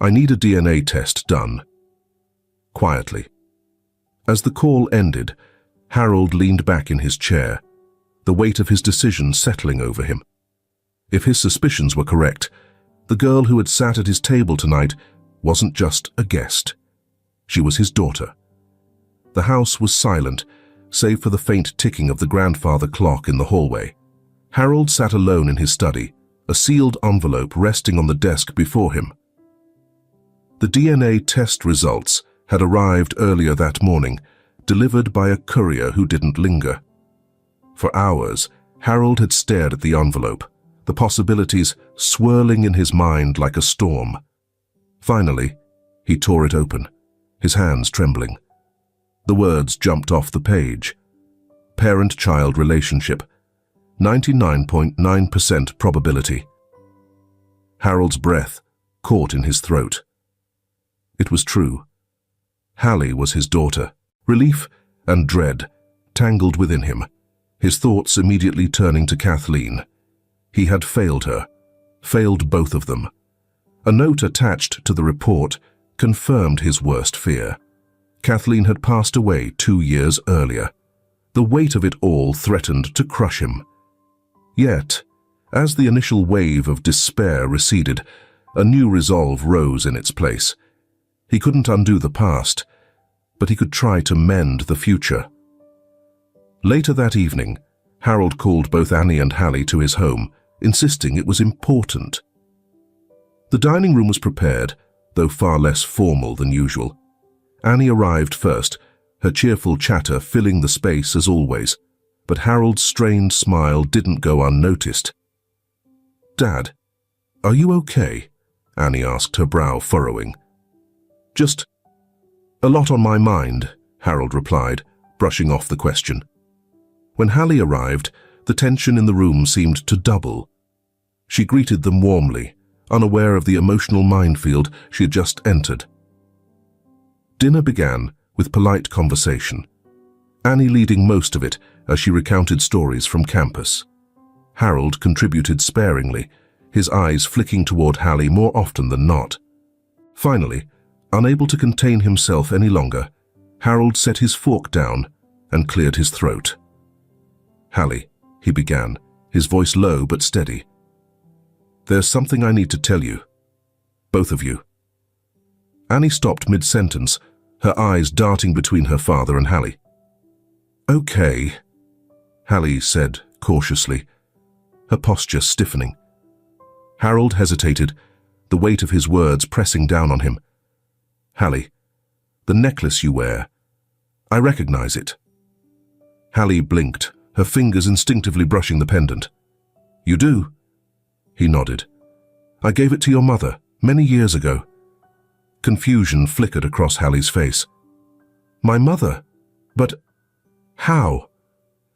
"I need a DNA test done." Quietly. As the call ended, Harold leaned back in his chair, the weight of his decision settling over him. If his suspicions were correct, the girl who had sat at his table tonight wasn't just a guest. She was his daughter. The house was silent, save for the faint ticking of the grandfather clock in the hallway. Harold sat alone in his study, a sealed envelope resting on the desk before him. The DNA test results had arrived earlier that morning, delivered by a courier who didn't linger. For hours, Harold had stared at the envelope, the possibilities swirling in his mind like a storm. Finally, he tore it open, his hands trembling. The words jumped off the page. Parent-child relationship, 99.9% probability. Harold's breath caught in his throat. It was true. Hallie was his daughter. Relief and dread tangled within him, his thoughts immediately turning to Kathleen. He had failed her, failed both of them. A note attached to the report confirmed his worst fear. Kathleen had passed away 2 years earlier. The weight of it all threatened to crush him. Yet, as the initial wave of despair receded, a new resolve rose in its place. He couldn't undo the past, but he could try to mend the future. Later that evening, Harold called both Annie and Hallie to his home, insisting it was important. The dining room was prepared, though far less formal than usual. Annie arrived first, her cheerful chatter filling the space as always, but Harold's strained smile didn't go unnoticed. "Dad, are you okay?" Annie asked, her brow furrowing. "Just a lot on my mind," Harold replied, brushing off the question. When Hallie arrived, the tension in the room seemed to double. She greeted them warmly, unaware of the emotional minefield she had just entered. Dinner began with polite conversation, Annie leading most of it as she recounted stories from campus. Harold contributed sparingly, his eyes flicking toward Hallie more often than not. Finally, unable to contain himself any longer, Harold set his fork down and cleared his throat. "Hallie," he began, his voice low but steady. "There's something I need to tell you. Both of you." Annie stopped mid-sentence, her eyes darting between her father and Hallie. "Okay," Hallie said cautiously, her posture stiffening. Harold hesitated, the weight of his words pressing down on him. "Hallie, the necklace you wear, I recognize it." Hallie blinked, her fingers instinctively brushing the pendant. "You do?" He nodded. "I gave it to your mother many years ago." Confusion flickered across Hallie's face. "My mother? But how?"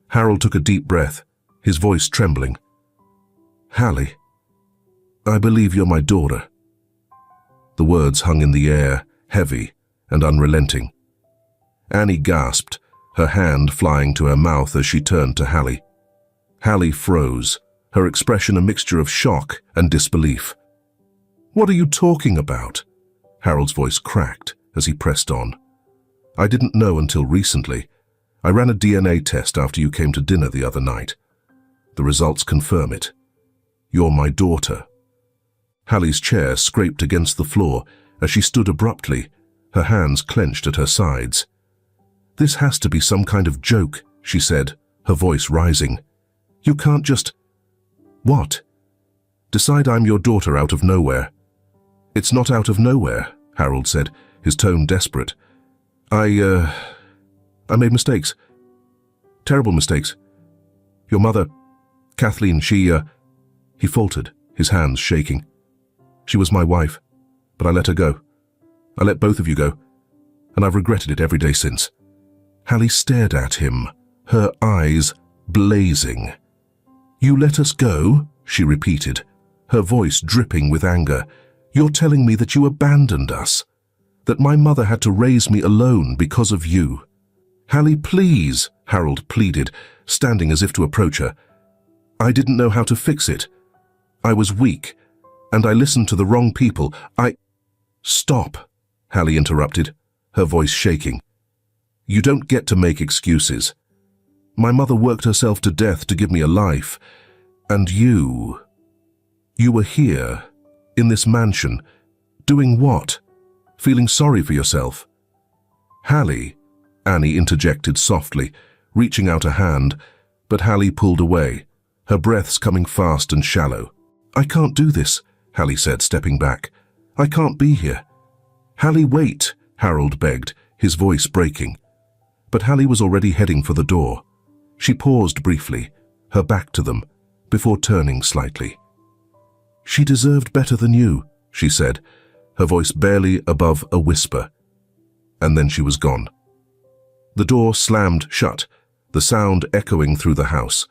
Harold took a deep breath, his voice trembling. "Hallie, I believe you're my daughter." The words hung in the air, heavy and unrelenting. Annie gasped, her hand flying to her mouth as she turned to Hallie. Hallie froze, her expression a mixture of shock and disbelief. "What are you talking about?" Harold's voice cracked as he pressed on. "I didn't know until recently. I ran a DNA test after you came to dinner the other night. The results confirm it. You're my daughter." Hallie's chair scraped against the floor as she stood abruptly, her hands clenched at her sides. "This has to be some kind of joke," she said, her voice rising. "You can't just—" "What?" "Decide I'm your daughter out of nowhere." "It's not out of nowhere," Harold said, his tone desperate. I made mistakes. Terrible mistakes. Your mother, Kathleen, He faltered, his hands shaking. "She was my wife, but I let her go. I let both of you go, and I've regretted it every day since." Hallie stared at him, her eyes blazing. "You let us go?" she repeated, her voice dripping with anger. "You're telling me that you abandoned us, that my mother had to raise me alone because of you." "Hallie, please," Harold pleaded, standing as if to approach her. "I didn't know how to fix it. I was weak, and I listened to the wrong people. "Stop," Hallie interrupted, her voice shaking. "You don't get to make excuses. My mother worked herself to death to give me a life, and you were here, in this mansion, doing what? Feeling sorry for yourself?" "Hallie," Annie interjected softly, reaching out a hand, but Hallie pulled away, her breaths coming fast and shallow. "I can't do this," Hallie said, stepping back. "I can't be here." "Hallie, wait," Harold begged, his voice breaking. But Hallie was already heading for the door. She paused briefly, her back to them, before turning slightly. "She deserved better than you," she said, her voice barely above a whisper. And then she was gone. The door slammed shut, the sound echoing through the house.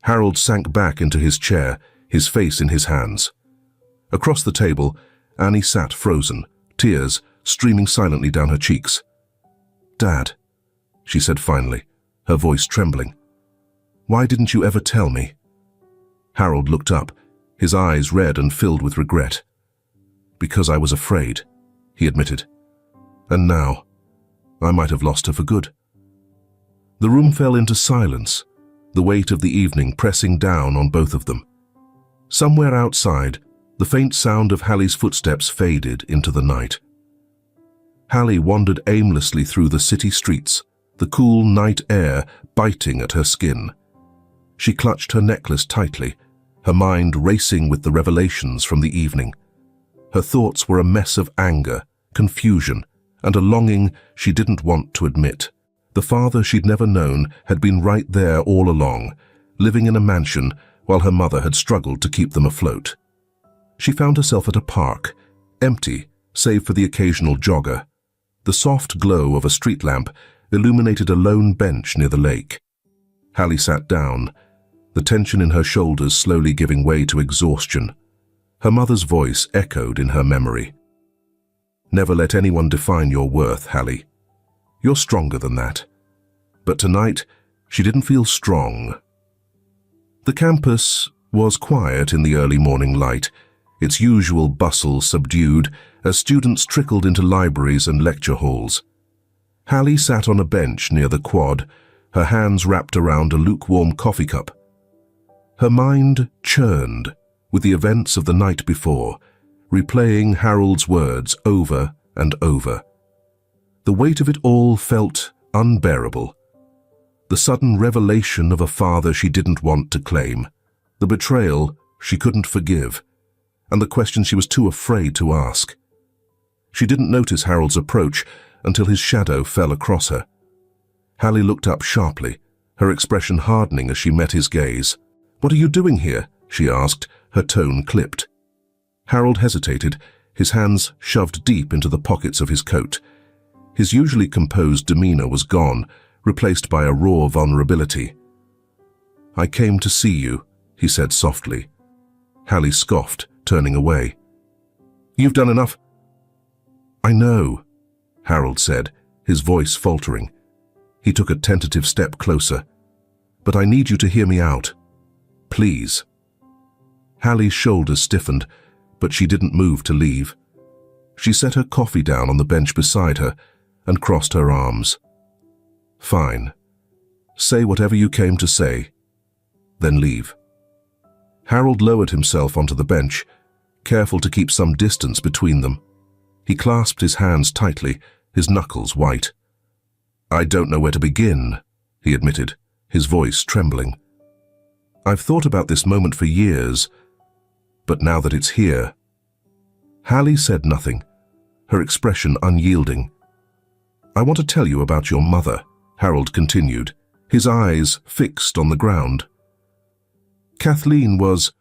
Harold sank back into his chair, his face in his hands. Across the table, Annie sat frozen, tears streaming silently down her cheeks. "Dad," she said finally, her voice trembling. "Why didn't you ever tell me?" Harold looked up, his eyes red and filled with regret. "Because I was afraid," he admitted. "And now, I might have lost her for good." The room fell into silence, the weight of the evening pressing down on both of them. Somewhere outside, the faint sound of Hallie's footsteps faded into the night. Hallie wandered aimlessly through the city streets, the cool night air biting at her skin. She clutched her necklace tightly, her mind racing with the revelations from the evening. Her thoughts were a mess of anger, confusion, and a longing she didn't want to admit. The father she'd never known had been right there all along, living in a mansion while her mother had struggled to keep them afloat. She found herself at a park, empty save for the occasional jogger. The soft glow of a street lamp illuminated a lone bench near the lake. Hallie sat down, the tension in her shoulders slowly giving way to exhaustion. Her mother's voice echoed in her memory. "Never let anyone define your worth, Hallie. You're stronger than that." But tonight, she didn't feel strong. The campus was quiet in the early morning light, its usual bustle subdued as students trickled into libraries and lecture halls. Hallie sat on a bench near the quad, her hands wrapped around a lukewarm coffee cup. Her mind churned with the events of the night before, replaying Harold's words over and over. The weight of it all felt unbearable. The sudden revelation of a father she didn't want to claim, the betrayal she couldn't forgive, and the question she was too afraid to ask. She didn't notice Harold's approach until his shadow fell across her. Hallie looked up sharply, her expression hardening as she met his gaze. "What are you doing here?" she asked, her tone clipped. Harold hesitated, his hands shoved deep into the pockets of his coat. His usually composed demeanor was gone, replaced by a raw vulnerability. "I came to see you," he said softly. Hallie scoffed, turning away. "You've done enough." "I know," Harold said, his voice faltering. He took a tentative step closer. "But I need you to hear me out. Please." Hallie's shoulders stiffened, but she didn't move to leave. She set her coffee down on the bench beside her and crossed her arms. "Fine. Say whatever you came to say, then leave." Harold lowered himself onto the bench, careful to keep some distance between them. He clasped his hands tightly, his knuckles white. "I don't know where to begin," he admitted, his voice trembling. "I've thought about this moment for years, but now that it's here." Hallie said nothing, her expression unyielding. "I want to tell you about your mother," Harold continued, his eyes fixed on the ground. "Kathleen was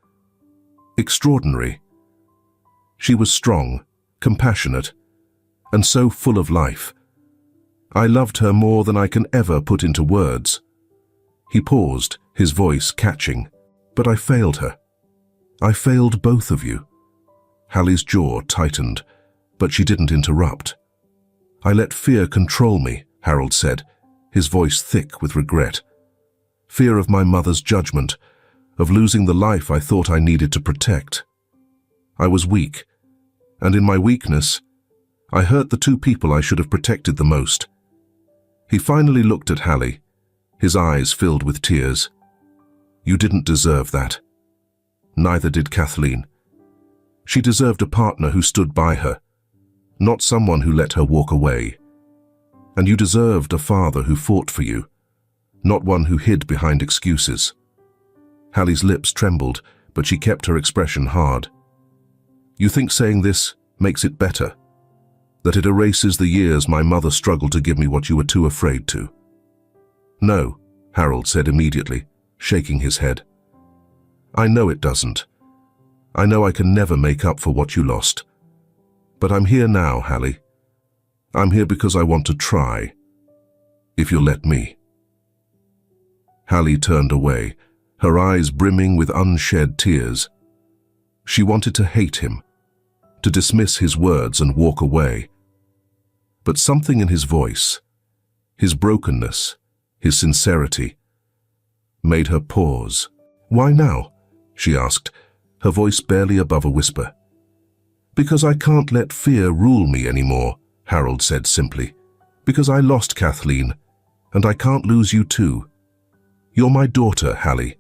extraordinary. She was strong, compassionate, and so full of life. I loved her more than I can ever put into words." He paused, his voice catching. "But I failed her. I failed both of you." Hallie's jaw tightened, but she didn't interrupt. "I let fear control me," Harold said, his voice thick with regret. "Fear of my mother's judgment, of losing the life I thought I needed to protect. I was weak, and in my weakness, I hurt the two people I should have protected the most." He finally looked at Hallie, his eyes filled with tears. "You didn't deserve that. Neither did Kathleen. She deserved a partner who stood by her, not someone who let her walk away. And you deserved a father who fought for you, not one who hid behind excuses." Hallie's lips trembled, but she kept her expression hard. "You think saying this makes it better? That it erases the years my mother struggled to give me what you were too afraid to?" "No," Harold said immediately, shaking his head. "I know it doesn't. I know I can never make up for what you lost. But I'm here now, Hallie. I'm here because I want to try, if you'll let me." Hallie turned away, her eyes brimming with unshed tears. She wanted to hate him, to dismiss his words and walk away. But something in his voice, his brokenness, his sincerity, made her pause. "Why now?" she asked, her voice barely above a whisper. "Because I can't let fear rule me anymore," Harold said simply. "Because I lost Kathleen, and I can't lose you too. You're my daughter, Hallie,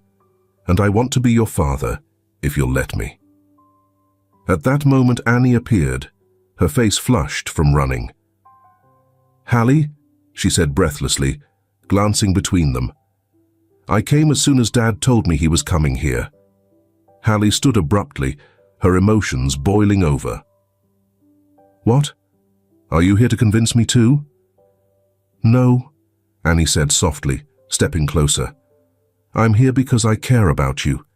and I want to be your father, if you'll let me." At that moment Annie appeared, her face flushed from running. "Hallie," she said breathlessly, glancing between them. "I came as soon as Dad told me he was coming here." Hallie stood abruptly, her emotions boiling over. What? Are you here to convince me too? No, Annie said softly, stepping closer. I'm here because I care about you,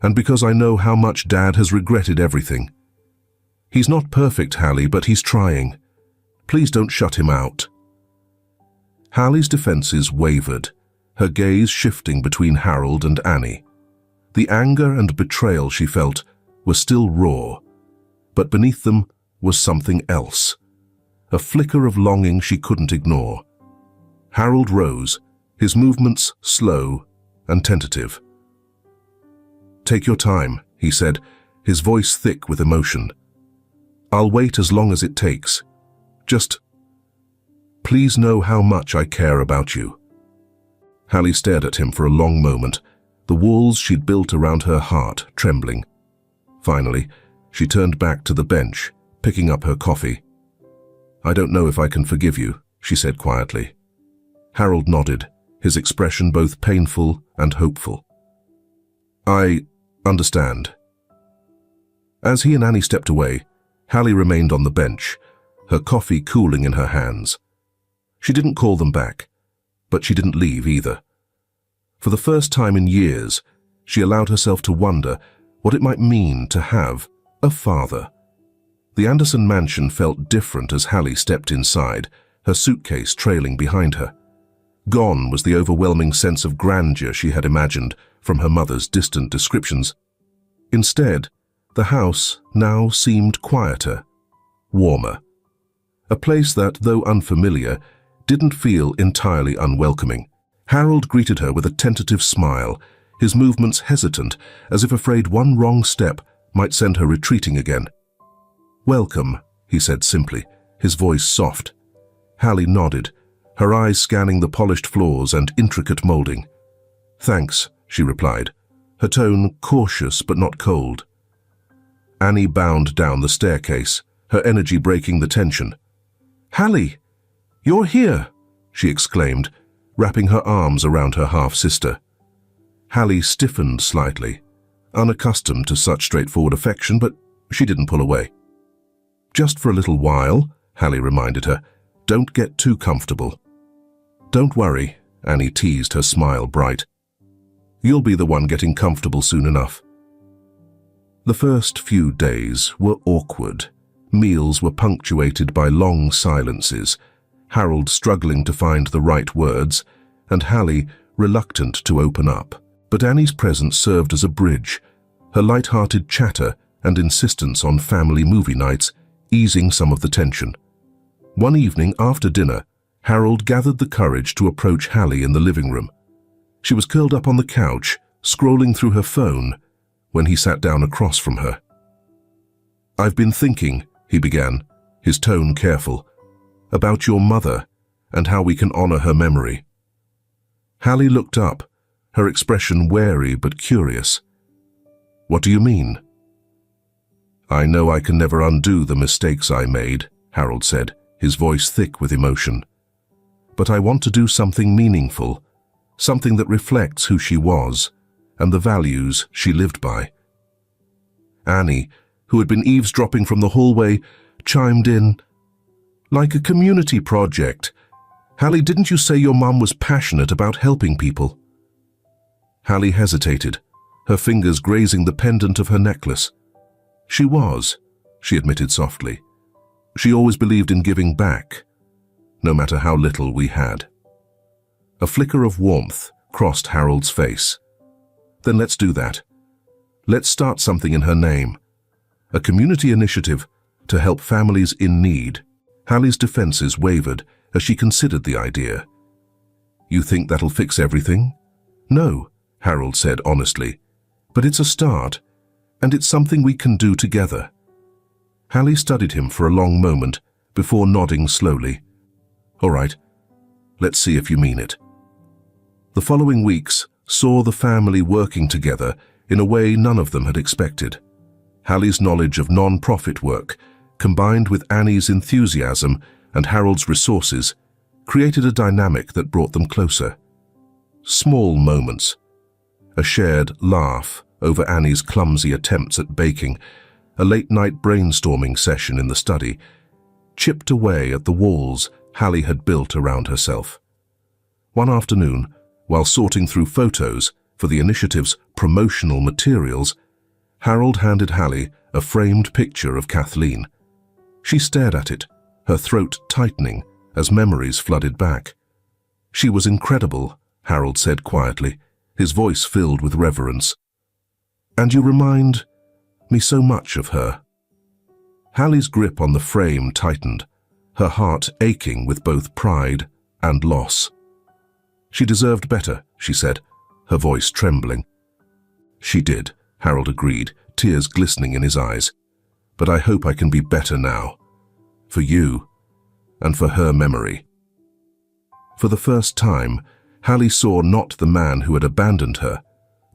and because I know how much Dad has regretted everything. He's not perfect, Hallie, but he's trying. Please don't shut him out. Hallie's defenses wavered, her gaze shifting between Harold and Annie. The anger and betrayal she felt were still raw, but beneath them was something else, a flicker of longing she couldn't ignore. Harold rose, his movements slow and tentative. Take your time, he said, his voice thick with emotion. I'll wait as long as it takes. Just, please know how much I care about you. Hallie stared at him for a long moment, the walls she'd built around her heart trembling. Finally, she turned back to the bench, picking up her coffee. I don't know if I can forgive you, she said quietly. Harold nodded, his expression both painful and hopeful. I understand. As he and Annie stepped away, Hallie remained on the bench, her coffee cooling in her hands. She didn't call them back, but she didn't leave either. For the first time in years, she allowed herself to wonder what it might mean to have a father. The Anderson mansion felt different as Hallie stepped inside, her suitcase trailing behind her. Gone was the overwhelming sense of grandeur she had imagined from her mother's distant descriptions. Instead, the house now seemed quieter, warmer. A place that, though unfamiliar, didn't feel entirely unwelcoming. Harold greeted her with a tentative smile, his movements hesitant, as if afraid one wrong step might send her retreating again. Welcome, he said simply, his voice soft. Hallie nodded, her eyes scanning the polished floors and intricate molding. Thanks, she replied, her tone cautious but not cold. Annie bounded down the staircase, her energy breaking the tension. Hallie, you're here, she exclaimed, wrapping her arms around her half-sister. Hallie stiffened slightly, unaccustomed to such straightforward affection, but she didn't pull away. Just for a little while, Hallie reminded her, don't get too comfortable. Don't worry, Annie teased, her smile bright. You'll be the one getting comfortable soon enough. The first few days were awkward. Meals were punctuated by long silences, Harold struggling to find the right words, and Hallie reluctant to open up. But Annie's presence served as a bridge, her light-hearted chatter and insistence on family movie nights easing some of the tension. One evening after dinner, Harold gathered the courage to approach Hallie in the living room. She was curled up on the couch, scrolling through her phone, when he sat down across from her. I've been thinking, he began, his tone careful, about your mother and how we can honor her memory. Hallie looked up, her expression wary but curious. What do you mean? I know I can never undo the mistakes I made, Harold said, his voice thick with emotion. But I want to do something meaningful, something that reflects who she was and the values she lived by. Annie, who had been eavesdropping from the hallway, chimed in. Like a community project. Hallie, didn't you say your mum was passionate about helping people? Hallie hesitated, her fingers grazing the pendant of her necklace. She was, she admitted softly. She always believed in giving back, no matter how little we had. A flicker of warmth crossed Harold's face. Then let's do that. Let's start something in her name. A community initiative to help families in need. Hallie's defenses wavered as she considered the idea. You think that'll fix everything? No, Harold said honestly. But it's a start, and it's something we can do together. Hallie studied him for a long moment before nodding slowly. All right, let's see if you mean it. The following weeks saw the family working together in a way none of them had expected. Hallie's knowledge of non-profit work, combined with Annie's enthusiasm and Harold's resources, created a dynamic that brought them closer. Small moments, a shared laugh over Annie's clumsy attempts at baking, a late-night brainstorming session in the study, chipped away at the walls Hallie had built around herself. One afternoon, while sorting through photos for the initiative's promotional materials, Harold handed Hallie a framed picture of Kathleen. She stared at it, her throat tightening as memories flooded back. "She was incredible," Harold said quietly, his voice filled with reverence. "And you remind me so much of her." Hallie's grip on the frame tightened, her heart aching with both pride and loss. "She deserved better," she said, her voice trembling. "She did," Harold agreed, tears glistening in his eyes. "But I hope I can be better now. For you, and for her memory." For the first time, Hallie saw not the man who had abandoned her,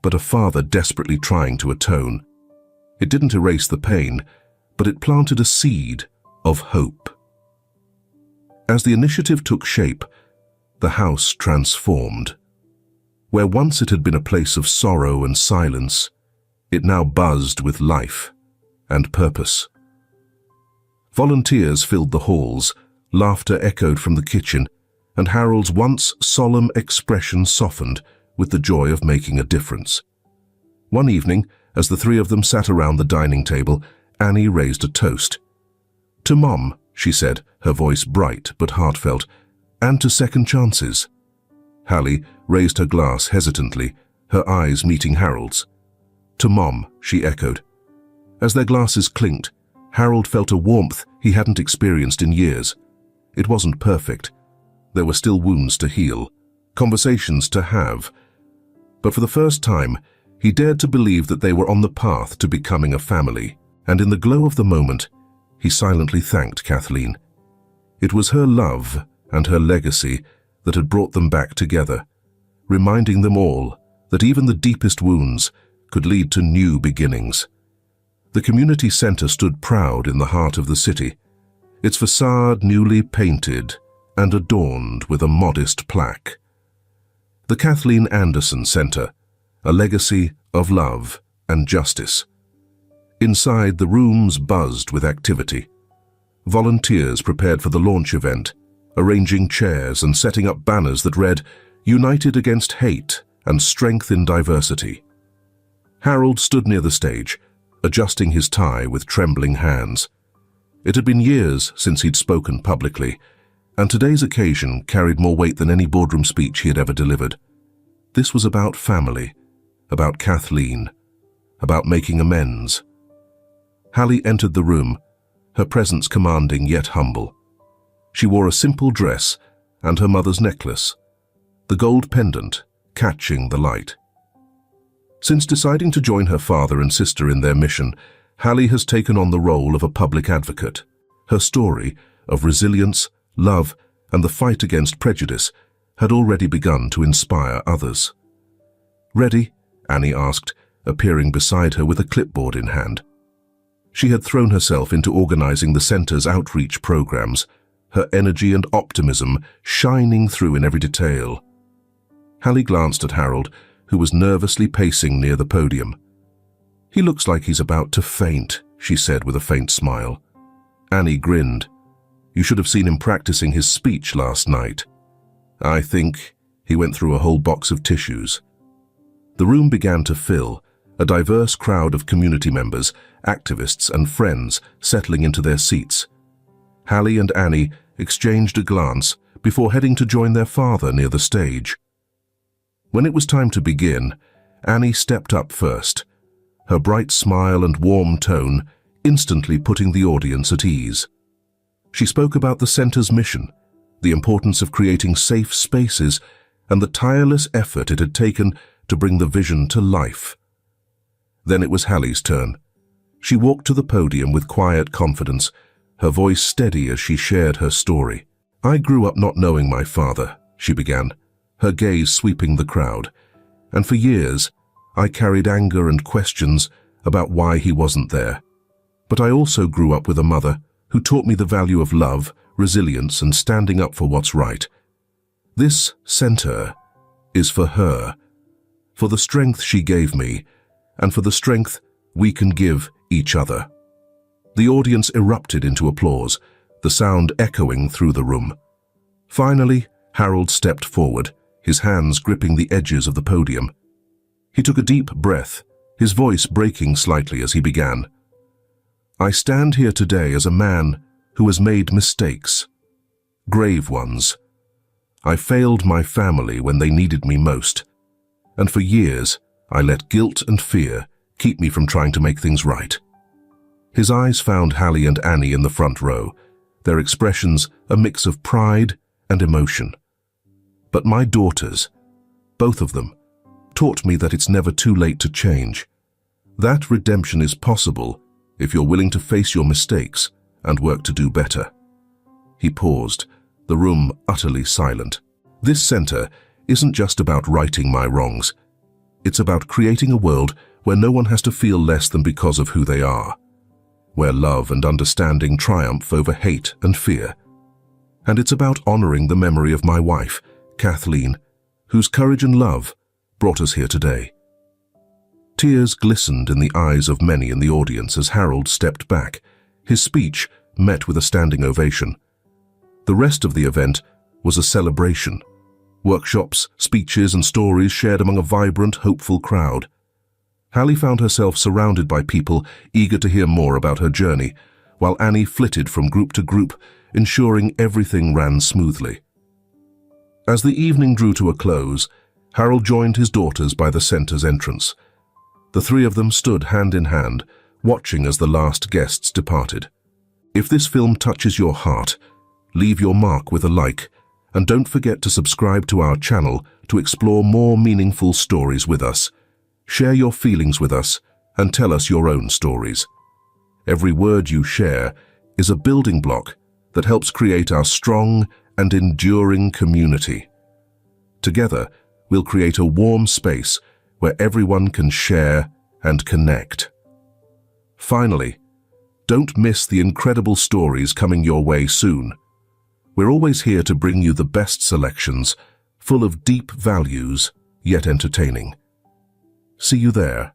but a father desperately trying to atone. It didn't erase the pain, but it planted a seed of hope. As the initiative took shape, the house transformed. Where once it had been a place of sorrow and silence, it now buzzed with life and purpose. Volunteers filled the halls, laughter echoed from the kitchen, and Harold's once solemn expression softened with the joy of making a difference. One evening, as the three of them sat around the dining table, Annie raised a toast. "To Mom," she said, her voice bright but heartfelt, "and to second chances." Hallie raised her glass hesitantly, her eyes meeting Harold's. "To Mom," she echoed. As their glasses clinked, Harold felt a warmth he hadn't experienced in years. It wasn't perfect. There were still wounds to heal, conversations to have. But for the first time, he dared to believe that they were on the path to becoming a family. And in the glow of the moment, he silently thanked Kathleen. It was her love and her legacy that had brought them back together, reminding them all that even the deepest wounds could lead to new beginnings. The community center stood proud in the heart of the city, its facade newly painted and adorned with a modest plaque. The Kathleen Anderson Center, a legacy of love and justice. Inside, the rooms buzzed with activity. Volunteers prepared for the launch event, arranging chairs and setting up banners that read, "United against hate and strength in diversity." Harold stood near the stage, adjusting his tie with trembling hands. It had been years since he'd spoken publicly, and today's occasion carried more weight than any boardroom speech he had ever delivered. This was about family, about Kathleen, about making amends. Hallie entered the room, her presence commanding yet humble. She wore a simple dress and her mother's necklace, the gold pendant catching the light. Since deciding to join her father and sister in their mission, Hallie has taken on the role of a public advocate. Her story of resilience, love, and the fight against prejudice had already begun to inspire others. "Ready?" Annie asked, appearing beside her with a clipboard in hand. She had thrown herself into organizing the center's outreach programs, her energy and optimism shining through in every detail. Hallie glanced at Harold, who was nervously pacing near the podium. "He looks like he's about to faint," she said with a faint smile. Annie grinned. "You should have seen him practicing his speech last night. I think he went through a whole box of tissues." The room began to fill, a diverse crowd of community members, activists and friends settling into their seats. Hallie and Annie exchanged a glance before heading to join their father near the stage. When it was time to begin, Annie stepped up first, her bright smile and warm tone instantly putting the audience at ease. She spoke about the center's mission, the importance of creating safe spaces, and the tireless effort it had taken to bring the vision to life. Then it was Hallie's turn. She walked to the podium with quiet confidence, her voice steady as she shared her story. "I grew up not knowing my father," she began, her gaze sweeping the crowd, "and for years I carried anger and questions about why he wasn't there. But I also grew up with a mother who taught me the value of love, resilience, and standing up for what's right. This center is for her, for the strength she gave me, and for the strength we can give each other." The audience erupted into applause, the sound echoing through the room. Finally, Harold stepped forward, his hands gripping the edges of the podium. He took a deep breath, his voice breaking slightly as he began. "I stand here today as a man who has made mistakes, grave ones. I failed my family when they needed me most, and for years I let guilt and fear keep me from trying to make things right." His eyes found Hallie and Annie in the front row, their expressions a mix of pride and emotion. "But my daughters, both of them, taught me that it's never too late to change. That redemption is possible if you're willing to face your mistakes and work to do better." He paused, the room utterly silent. This center isn't just about righting my wrongs. It's about creating a world where no one has to feel less than because of who they are, where love and understanding triumph over hate and fear. And it's about honoring the memory of my wife, Kathleen, whose courage and love brought us here today. Tears glistened in the eyes of many in the audience as Harold stepped back, his speech met with a standing ovation. The rest of the event was a celebration. Workshops, speeches, and stories shared among a vibrant, hopeful crowd. Hallie found herself surrounded by people eager to hear more about her journey, while Annie flitted from group to group, ensuring everything ran smoothly. As the evening drew to a close, Harold joined his daughters by the center's entrance. The three of them stood hand in hand, watching as the last guests departed. If this film touches your heart, leave your mark with a like, and don't forget to subscribe to our channel to explore more meaningful stories with us. Share your feelings with us and tell us your own stories. Every word you share is a building block that helps create our strong and enduring community. Together, we'll create a warm space where everyone can share and connect. Finally, don't miss the incredible stories coming your way soon. We're always here to bring you the best selections, full of deep values, yet entertaining. See you there.